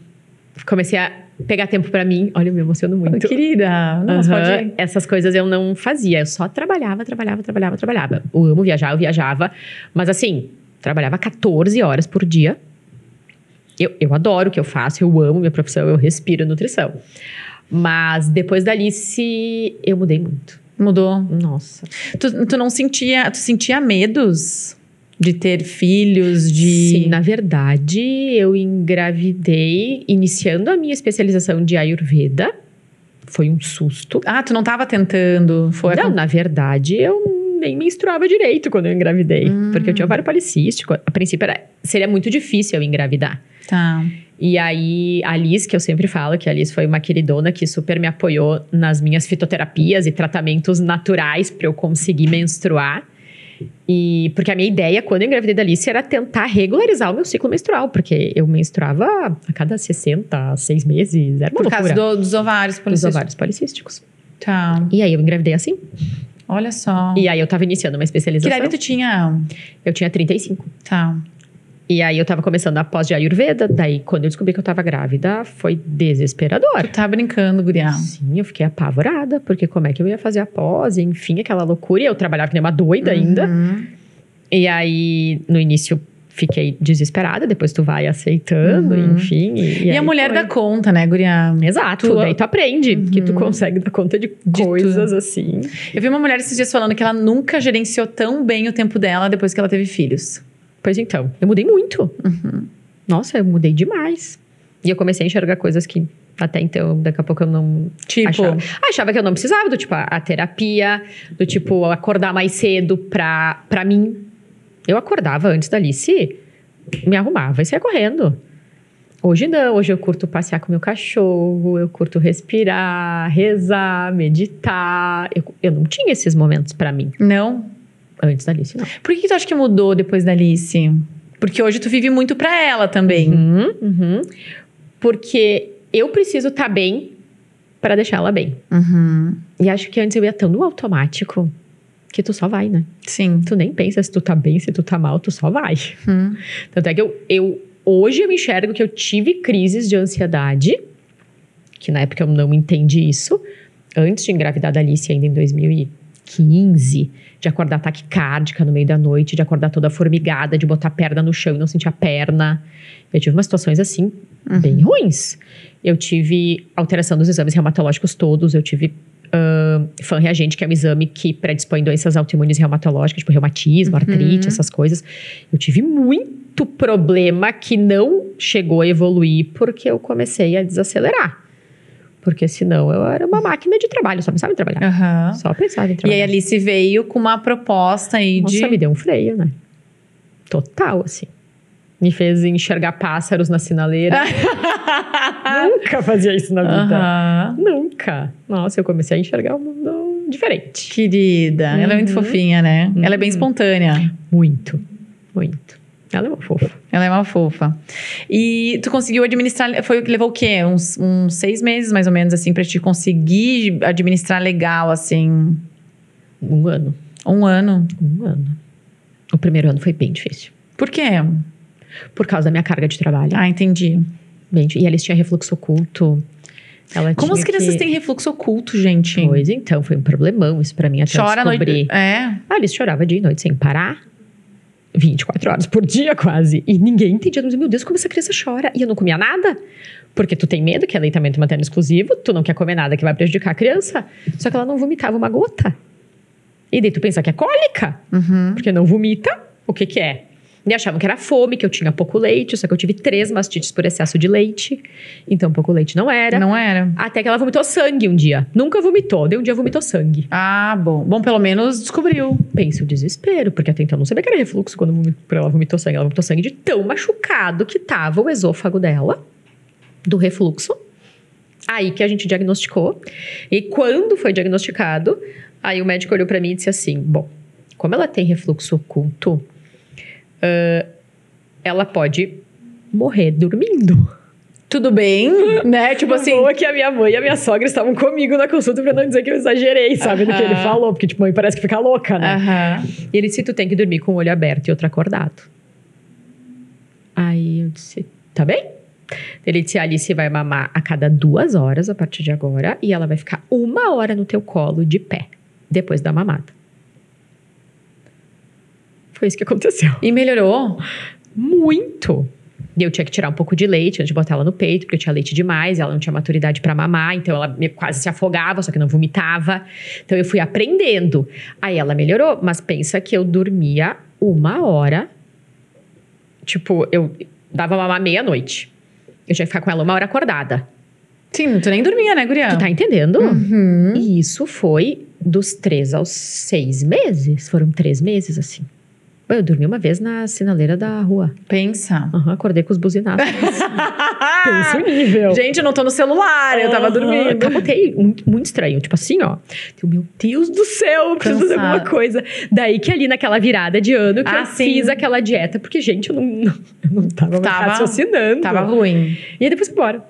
comecei a pegar tempo pra mim. Olha, eu me emociono muito. Querida. Nossa, pode ir. Essas coisas eu não fazia. Eu só trabalhava. Eu amo viajar, eu viajava. Mas assim, trabalhava 14 horas por dia. Eu adoro o que eu faço. Eu amo minha profissão. Eu respiro nutrição. Mas depois da Alice, eu mudei muito. Mudou? Nossa. Tu não sentia... Tu sentia medos de ter filhos, de... Sim, na verdade, eu engravidei iniciando a minha especialização de Ayurveda. Foi um susto. Tu não estava tentando? Não, na verdade, eu nem menstruava direito quando eu engravidei. Porque eu tinha ovário policístico. A princípio, seria muito difícil eu engravidar. Tá. E aí, a Liz, que eu sempre falo, que a Liz foi uma queridona que super me apoiou nas minhas fitoterapias e tratamentos naturais para eu conseguir menstruar. E porque a minha ideia, quando eu engravidei da Alice, era tentar regularizar o meu ciclo menstrual. Porque eu menstruava a cada 60, 6 meses. Era uma loucura. Por causa dos ovários policísticos. Dos ovários policísticos. Tá. E aí, eu engravidei assim. Olha só. E aí, eu tava iniciando uma especialização. Que idade tu tinha? Eu tinha 35. Tá. E aí, eu tava começando a pós de Ayurveda. Daí, quando eu descobri que eu tava grávida, foi desesperador. Tu tá brincando, guria. Sim, eu fiquei apavorada. Porque como é que eu ia fazer a pós? Enfim, aquela loucura. E eu trabalhava que nem uma doida ainda. E aí, no início, fiquei desesperada. Depois tu vai aceitando, enfim. E a mulher dá conta, né, guria? Exato. Daí tu aprende que tu consegue dar conta de coisas tudo. assim. Eu vi uma mulher esses dias falando que ela nunca gerenciou tão bem o tempo dela depois que ela teve filhos. Pois então, eu mudei muito. Nossa, eu mudei demais. E eu comecei a enxergar coisas que até então, daqui a pouco eu não... Tipo? Achava que eu não precisava, do tipo, a terapia, do tipo, acordar mais cedo pra mim. Eu acordava antes da Alice, me arrumava e saia correndo. Hoje não, hoje eu curto passear com meu cachorro, eu curto respirar, rezar, meditar. Eu não tinha esses momentos pra mim. Não? Antes da Alice, não. Por que tu acha que mudou depois da Alice? Porque hoje tu vive muito pra ela também. Porque eu preciso estar bem pra deixar ela bem. E acho que antes eu ia tão no automático que tu só vai, né? Sim. Tu nem pensa se tu tá bem, se tu tá mal, tu só vai. Tanto é que hoje eu enxergo que eu tive crises de ansiedade, que na época eu não entendi isso, antes de engravidar da Alice, ainda em 2015, de acordar taquicárdica no meio da noite, de acordar toda formigada, de botar a perna no chão e não sentir a perna. Eu tive umas situações assim, bem ruins. Eu tive alteração dos exames reumatológicos todos, eu tive FAN-reagente, que é um exame que predispõe doenças autoimunes reumatológicas, tipo reumatismo, artrite, essas coisas. Eu tive muito problema que não chegou a evoluir porque eu comecei a desacelerar. Porque senão eu era uma máquina de trabalho, só pensava em trabalhar. Só pensava em trabalhar. E aí a Alice veio com uma proposta aí de... Nossa, me deu um freio, né? Total, assim. Me fez enxergar pássaros na sinaleira. Nunca fazia isso na vida. Nunca. Nossa, eu comecei a enxergar um mundo diferente. Querida, ela é muito fofinha, né? Ela é bem espontânea. Muito, muito. Ela é uma fofa. Ela é uma fofa. E tu conseguiu administrar... Levou o quê? Uns 6 meses, mais ou menos, assim, pra te conseguir administrar legal, assim? 1 ano. 1 ano? 1 ano. O primeiro ano foi bem difícil. Por quê? Por causa da minha carga de trabalho. Ah, entendi. E eles tinham refluxo oculto. Como as crianças têm refluxo oculto, gente? Pois então, foi um problemão isso pra mim até Chora descobrir. a noite. É. Eles choravam dia e noite sem parar. 24 horas por dia, quase. E ninguém entendia. Meu Deus, como essa criança chora. E eu não comia nada. Porque tu tem medo, que é aleitamento materno exclusivo. Tu não quer comer nada que vai prejudicar a criança. Só que ela não vomitava uma gota. E daí tu pensa que é cólica. Porque não vomita. O que que é? E achavam que era fome, que eu tinha pouco leite. Só que eu tive 3 mastites por excesso de leite. Então, pouco leite não era. Não era. Até que ela vomitou sangue um dia. Nunca vomitou. Daí um dia vomitou sangue. Ah, bom. Bom, pelo menos descobriu. Pensa o desespero. Porque até então eu não sabia que era refluxo quando ela vomitou sangue. Ela vomitou sangue de tão machucado que tava o esôfago dela. Do refluxo. Aí que a gente diagnosticou. E quando foi diagnosticado, aí o médico olhou pra mim e disse assim, bom, como ela tem refluxo oculto, ela pode morrer dormindo. Tudo bem, né? Tipo assim... Boa que a minha mãe e a minha sogra estavam comigo na consulta pra não dizer que eu exagerei, sabe? Do que ele falou. Porque, tipo, mãe parece que fica louca, né? E ele disse, tu tem que dormir com o olho aberto e outro acordado. Aí eu disse, tá bem? Ele disse, a Alice vai mamar a cada 2 horas a partir de agora. E ela vai ficar 1 hora no teu colo de pé, depois da mamada. Foi isso que aconteceu. E melhorou? Muito. E eu tinha que tirar um pouco de leite antes de botar ela no peito, porque eu tinha leite demais, ela não tinha maturidade pra mamar, então ela quase se afogava, só que não vomitava. Então eu fui aprendendo. Aí ela melhorou, mas pensa que eu dormia 1 hora. Tipo, eu dava mamar meia-noite. Eu tinha que ficar com ela 1 hora acordada. Sim, tu nem dormia, né, guria? Tu tá entendendo? E isso foi dos 3 aos 6 meses. Foram 3 meses, assim. Eu dormi uma vez na sinaleira da rua. Pensa. Acordei com os buzinaços. Pensa o nível. Gente, eu não tô no celular, eu tava dormindo. Capotei, muito estranho. Tipo assim, ó. Meu Deus do céu, eu preciso fazer alguma coisa. Daí que ali naquela virada de ano que eu fiz aquela dieta. Porque, gente, eu não tava raciocinando. Tava ruim. E aí depois embora.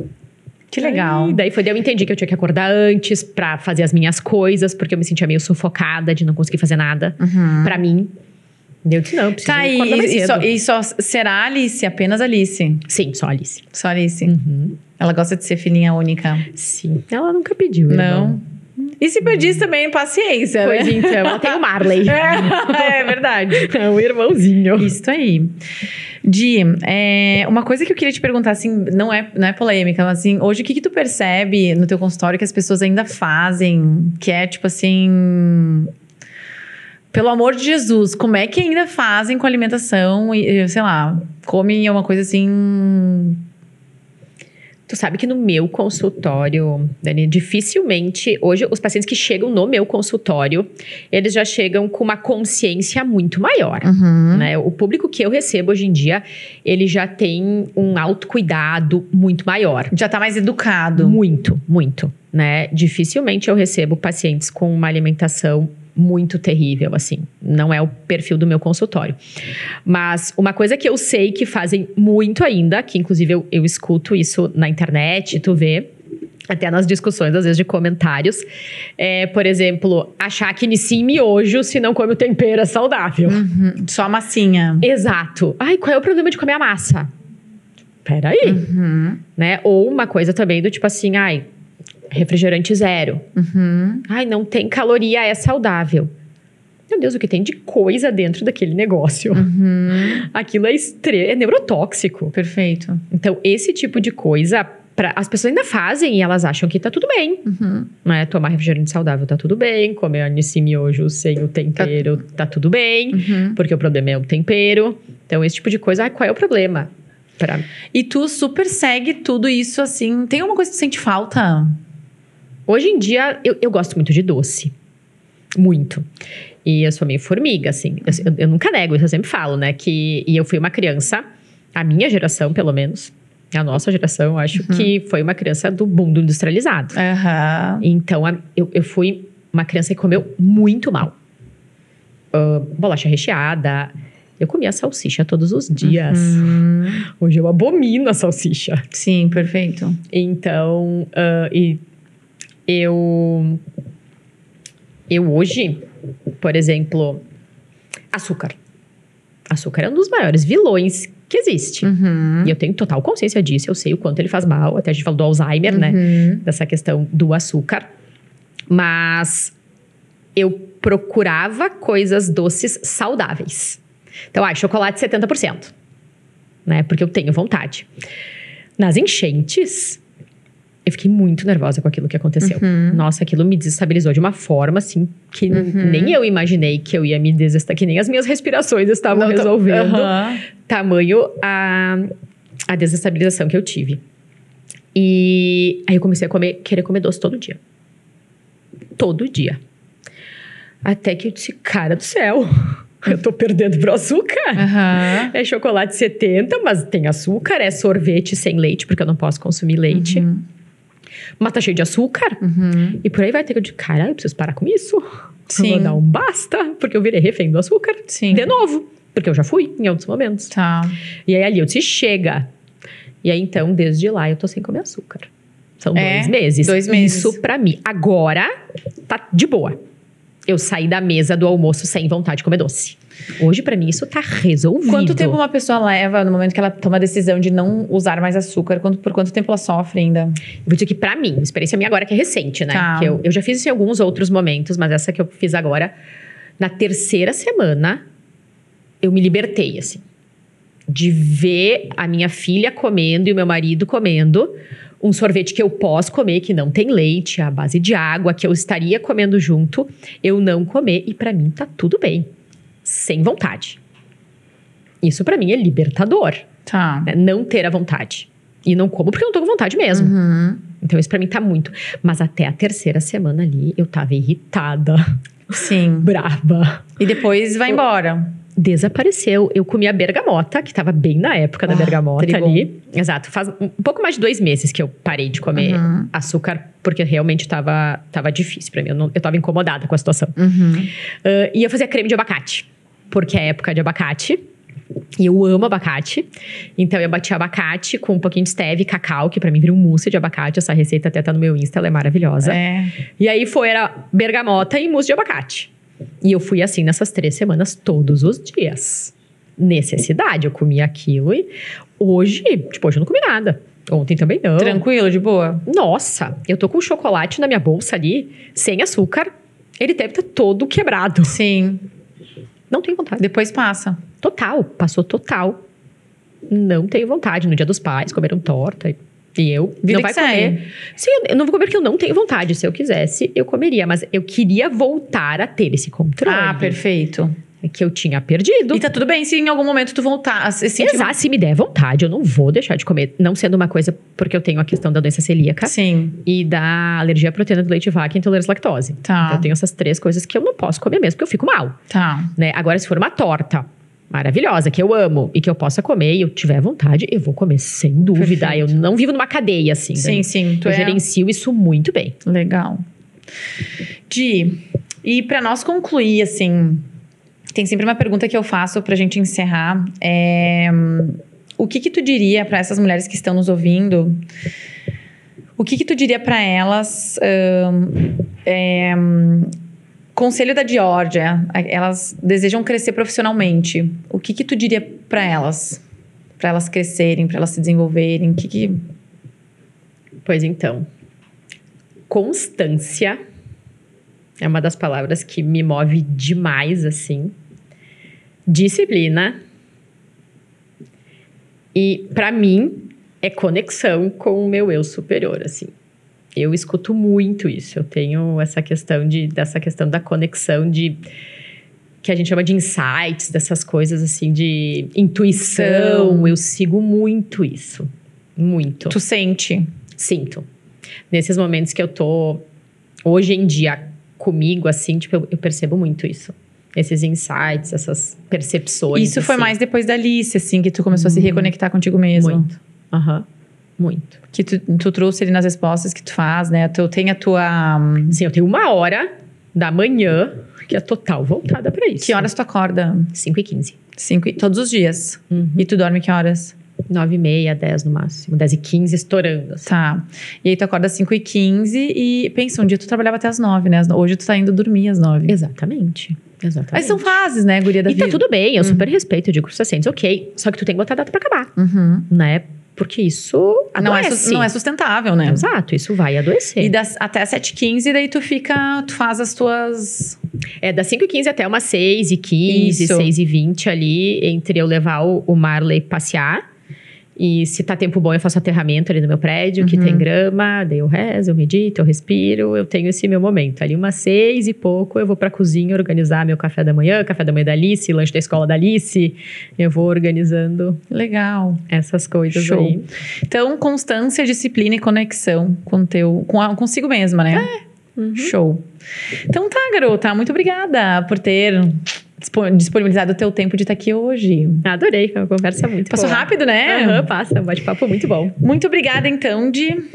Que legal. Daí eu entendi que eu tinha que acordar antes pra fazer as minhas coisas. Porque eu me sentia meio sufocada de não conseguir fazer nada pra mim. Eu disse, não, preciso acordar mais cedo. E só será Alice? Apenas Alice? Sim, só Alice. Só Alice. Ela gosta de ser filhinha única? Sim. Ela nunca pediu, não. Irmão. E se pedisse também, paciência, pois né? Então, ela tem o Marley. É verdade. É um irmãozinho. Isso aí. Di, uma coisa que eu queria te perguntar, assim, não é polêmica, mas assim, hoje o que tu percebe no teu consultório que as pessoas ainda fazem, que é tipo assim... Pelo amor de Jesus, como é que ainda fazem com alimentação e, sei lá, comem uma coisa assim... Tu sabe que no meu consultório, Dani, dificilmente... Hoje, os pacientes que chegam no meu consultório, eles já chegam com uma consciência muito maior. Né? O público que eu recebo hoje em dia, ele já tem um autocuidado muito maior. Já tá mais educado. Muito, muito. Né? Dificilmente eu recebo pacientes com uma alimentação muito terrível, assim. Não é o perfil do meu consultório. Mas uma coisa que eu sei que fazem muito ainda, que inclusive eu escuto isso na internet, tu vê, até nas discussões, às vezes, de comentários, por exemplo, achar que inicia em miojo se não come o tempero é saudável. Só a massinha. Exato. Ai, qual é o problema de comer a massa? Peraí. Né? Ou uma coisa também do tipo assim, refrigerante 0. Ai, não tem caloria, é saudável. Meu Deus, o que tem de coisa dentro daquele negócio? Aquilo é neurotóxico. Perfeito. Então, esse tipo de coisa, as pessoas ainda fazem e elas acham que tá tudo bem. Né? Tomar refrigerante saudável tá tudo bem. Comer anice miojo sem o tempero tá tudo bem. Porque o problema é o tempero. Então, esse tipo de coisa, qual é o problema? E tu super segue tudo isso assim. Tem alguma coisa que tu sente falta? Hoje em dia, eu gosto muito de doce. Muito. E eu sou meio formiga, assim. Eu nunca nego, isso eu sempre falo, né? E eu fui uma criança, a minha geração, pelo menos, a nossa geração, eu acho que foi uma criança do mundo industrializado. Então, eu fui uma criança que comeu muito mal. Bolacha recheada, Eu comia salsicha todos os dias. Hoje eu abomino a salsicha. Sim, perfeito. Então, eu hoje, por exemplo, açúcar. Açúcar é um dos maiores vilões que existe. E eu tenho total consciência disso. Eu sei o quanto ele faz mal. Até a gente falou do Alzheimer, né? Dessa questão do açúcar. Mas eu procurava coisas doces saudáveis. Então, chocolate 70%. Né? Porque eu tenho vontade. Nas enchentes, eu fiquei muito nervosa com aquilo que aconteceu. Nossa, aquilo me desestabilizou de uma forma, assim, que nem eu imaginei que eu ia me desestabilizar. Que nem as minhas respirações estavam resolvendo. Tamanho a desestabilização que eu tive. E aí eu comecei a querer comer doce todo dia. Todo dia. Até que eu disse, cara do céu, eu tô perdendo pro açúcar. É chocolate 70, mas tem açúcar. É sorvete sem leite, porque eu não posso consumir leite. Mas tá cheio de açúcar. E por aí vai ter que eu dizer, cara, eu preciso parar com isso. Sim. Eu vou dar um basta, porque eu virei refém do açúcar. Sim. De novo. Porque eu já fui em outros momentos. Tá. E aí ali eu disse, chega. E aí então, desde lá, eu tô sem comer açúcar. São 2 meses. 2 meses. Isso pra mim. Agora, tá de boa. Eu saí da mesa do almoço sem vontade de comer doce. Hoje, pra mim, isso tá resolvido. Quanto tempo uma pessoa leva no momento que ela toma a decisão de não usar mais açúcar? Por quanto tempo ela sofre ainda? Vou dizer que pra mim, experiência minha agora que é recente, né? Tá. Que eu já fiz isso em alguns outros momentos, mas essa que eu fiz agora, na 3ª semana, eu me libertei, assim. De ver a minha filha comendo e o meu marido comendo um sorvete que eu posso comer, que não tem leite, à base de água, que eu estaria comendo junto, eu não comer. E pra mim tá tudo bem. Sem vontade. Isso pra mim é libertador. Tá. Né? Não ter a vontade. E não como porque eu não tô com vontade mesmo. Então isso pra mim tá muito. Mas até a 3ª semana ali, eu tava irritada. Sim. Brava. E depois vai embora. Desapareceu. Eu comi a bergamota, que tava bem na época da bergamota tribom. ali. Exato. Faz um pouco mais de 2 meses que eu parei de comer açúcar, porque realmente tava difícil pra mim. Eu tava incomodada com a situação. E eu fazia creme de abacate, porque é época de abacate. E eu amo abacate. Então eu bati abacate com um pouquinho de stevia e cacau, que pra mim vira um mousse de abacate. Essa receita até tá no meu Insta, ela é maravilhosa. E aí era bergamota e mousse de abacate. E eu fui assim nessas 3 semanas todos os dias. Necessidade, eu comia aquilo e hoje eu não comi nada. Ontem também não. Tranquilo, de boa? Nossa, eu tô com chocolate na minha bolsa ali, sem açúcar. Ele deve estar todo quebrado. Sim. Não tenho vontade. Depois passa. Total, passou total. Não tenho vontade. No Dia dos Pais, comeram torta. E eu Vida não vai comer. Sim, eu não vou comer porque eu não tenho vontade. Se eu quisesse, eu comeria. Mas eu queria voltar a ter esse controle. Perfeito. Que eu tinha perdido. E tá tudo bem se em algum momento tu voltar. Exato, se me der vontade, eu não vou deixar de comer. Não sendo uma coisa, porque eu tenho a questão da doença celíaca. Sim. E da alergia à proteína do leite de vaca e intolerância à lactose. Tá. Então eu tenho essas 3 coisas que eu não posso comer mesmo, porque eu fico mal. Tá. Né? Agora, se for uma torta maravilhosa, que eu amo e que eu possa comer e eu tiver vontade, eu vou comer sem dúvida. Perfeito. Eu não vivo numa cadeia assim. Sim, né? sim. Eu gerencio isso muito bem. Legal. E pra nós concluir, assim, tem sempre uma pergunta que eu faço pra gente encerrar. O que tu diria pra essas mulheres que estão nos ouvindo? O que tu diria pra elas? Conselho da Georgia, elas desejam crescer profissionalmente. O que tu diria pra elas? Pra elas crescerem, pra elas se desenvolverem? Pois então, constância é uma das palavras que me move demais, assim. Disciplina. E, pra mim, é conexão com o meu eu superior, assim. Eu escuto muito isso. Eu tenho essa questão da conexão que a gente chama de insights, dessas coisas assim, de intuição. Eu sigo muito isso. Muito. Tu sente? Sinto. Nesses momentos que eu tô, hoje em dia, comigo, assim, eu percebo muito isso. Esses insights, essas percepções. Isso assim. foi mais depois da Alice, assim, que tu começou a se reconectar contigo mesmo. Muito. Muito. Que tu trouxe ali nas respostas que tu faz, né? Tu tem a tua... Sim, eu tenho 1h da manhã que é total voltada pra isso. Que horas tu acorda? 5h15. Todos os dias. E tu dorme que horas? 9h30, 10 no máximo. 10h15 estourando. Assim. Tá. E aí tu acorda às 5h15 e pensa, um dia tu trabalhava até às 9, né? Hoje tu tá indo dormir às 9. Exatamente. Mas são fases, né, guria da vida? E tá tudo bem, eu super respeito, eu digo pros pacientes, ok. Só que tu tem que botar a data pra acabar. Né? Porque isso adoece. Não é sustentável, né? Exato, isso vai adoecer. E até 7h15, daí tu faz as tuas... Das 5h15 até umas 6h15, Isso. 6h20 ali, entre eu levar o Marley passear. E se tá tempo bom, eu faço aterramento ali no meu prédio, que tem grama, daí eu rezo, eu medito, eu respiro, eu tenho esse meu momento. Ali umas 6 e pouco, eu vou pra cozinha organizar meu café da manhã da Alice, lanche da escola da Alice. Eu vou organizando. Legal. Essas coisas. Show. Aí. Então, constância, disciplina e conexão consigo mesma, né? Show. Então tá, garota. Muito obrigada por ter disponibilizado o teu tempo de estar aqui hoje. Adorei, foi uma conversa muito Passou boa. rápido, né? Passa, um bate-papo muito bom. Muito obrigada, então,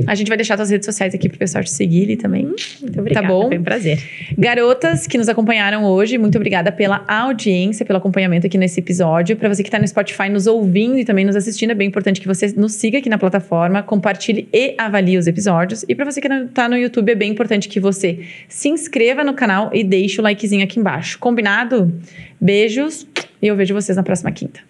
a gente vai deixar tuas redes sociais aqui pro pessoal te seguir ali também. Muito obrigada, tá bom? Foi um prazer. Garotas que nos acompanharam hoje, muito obrigada pela audiência, pelo acompanhamento aqui nesse episódio. Para você que tá no Spotify nos ouvindo e também nos assistindo, é bem importante que você nos siga aqui na plataforma, compartilhe e avalie os episódios. E para você que tá no YouTube, é bem importante que você se inscreva no canal e deixe o likezinho aqui embaixo. Combinado? Beijos e eu vejo vocês na próxima quinta.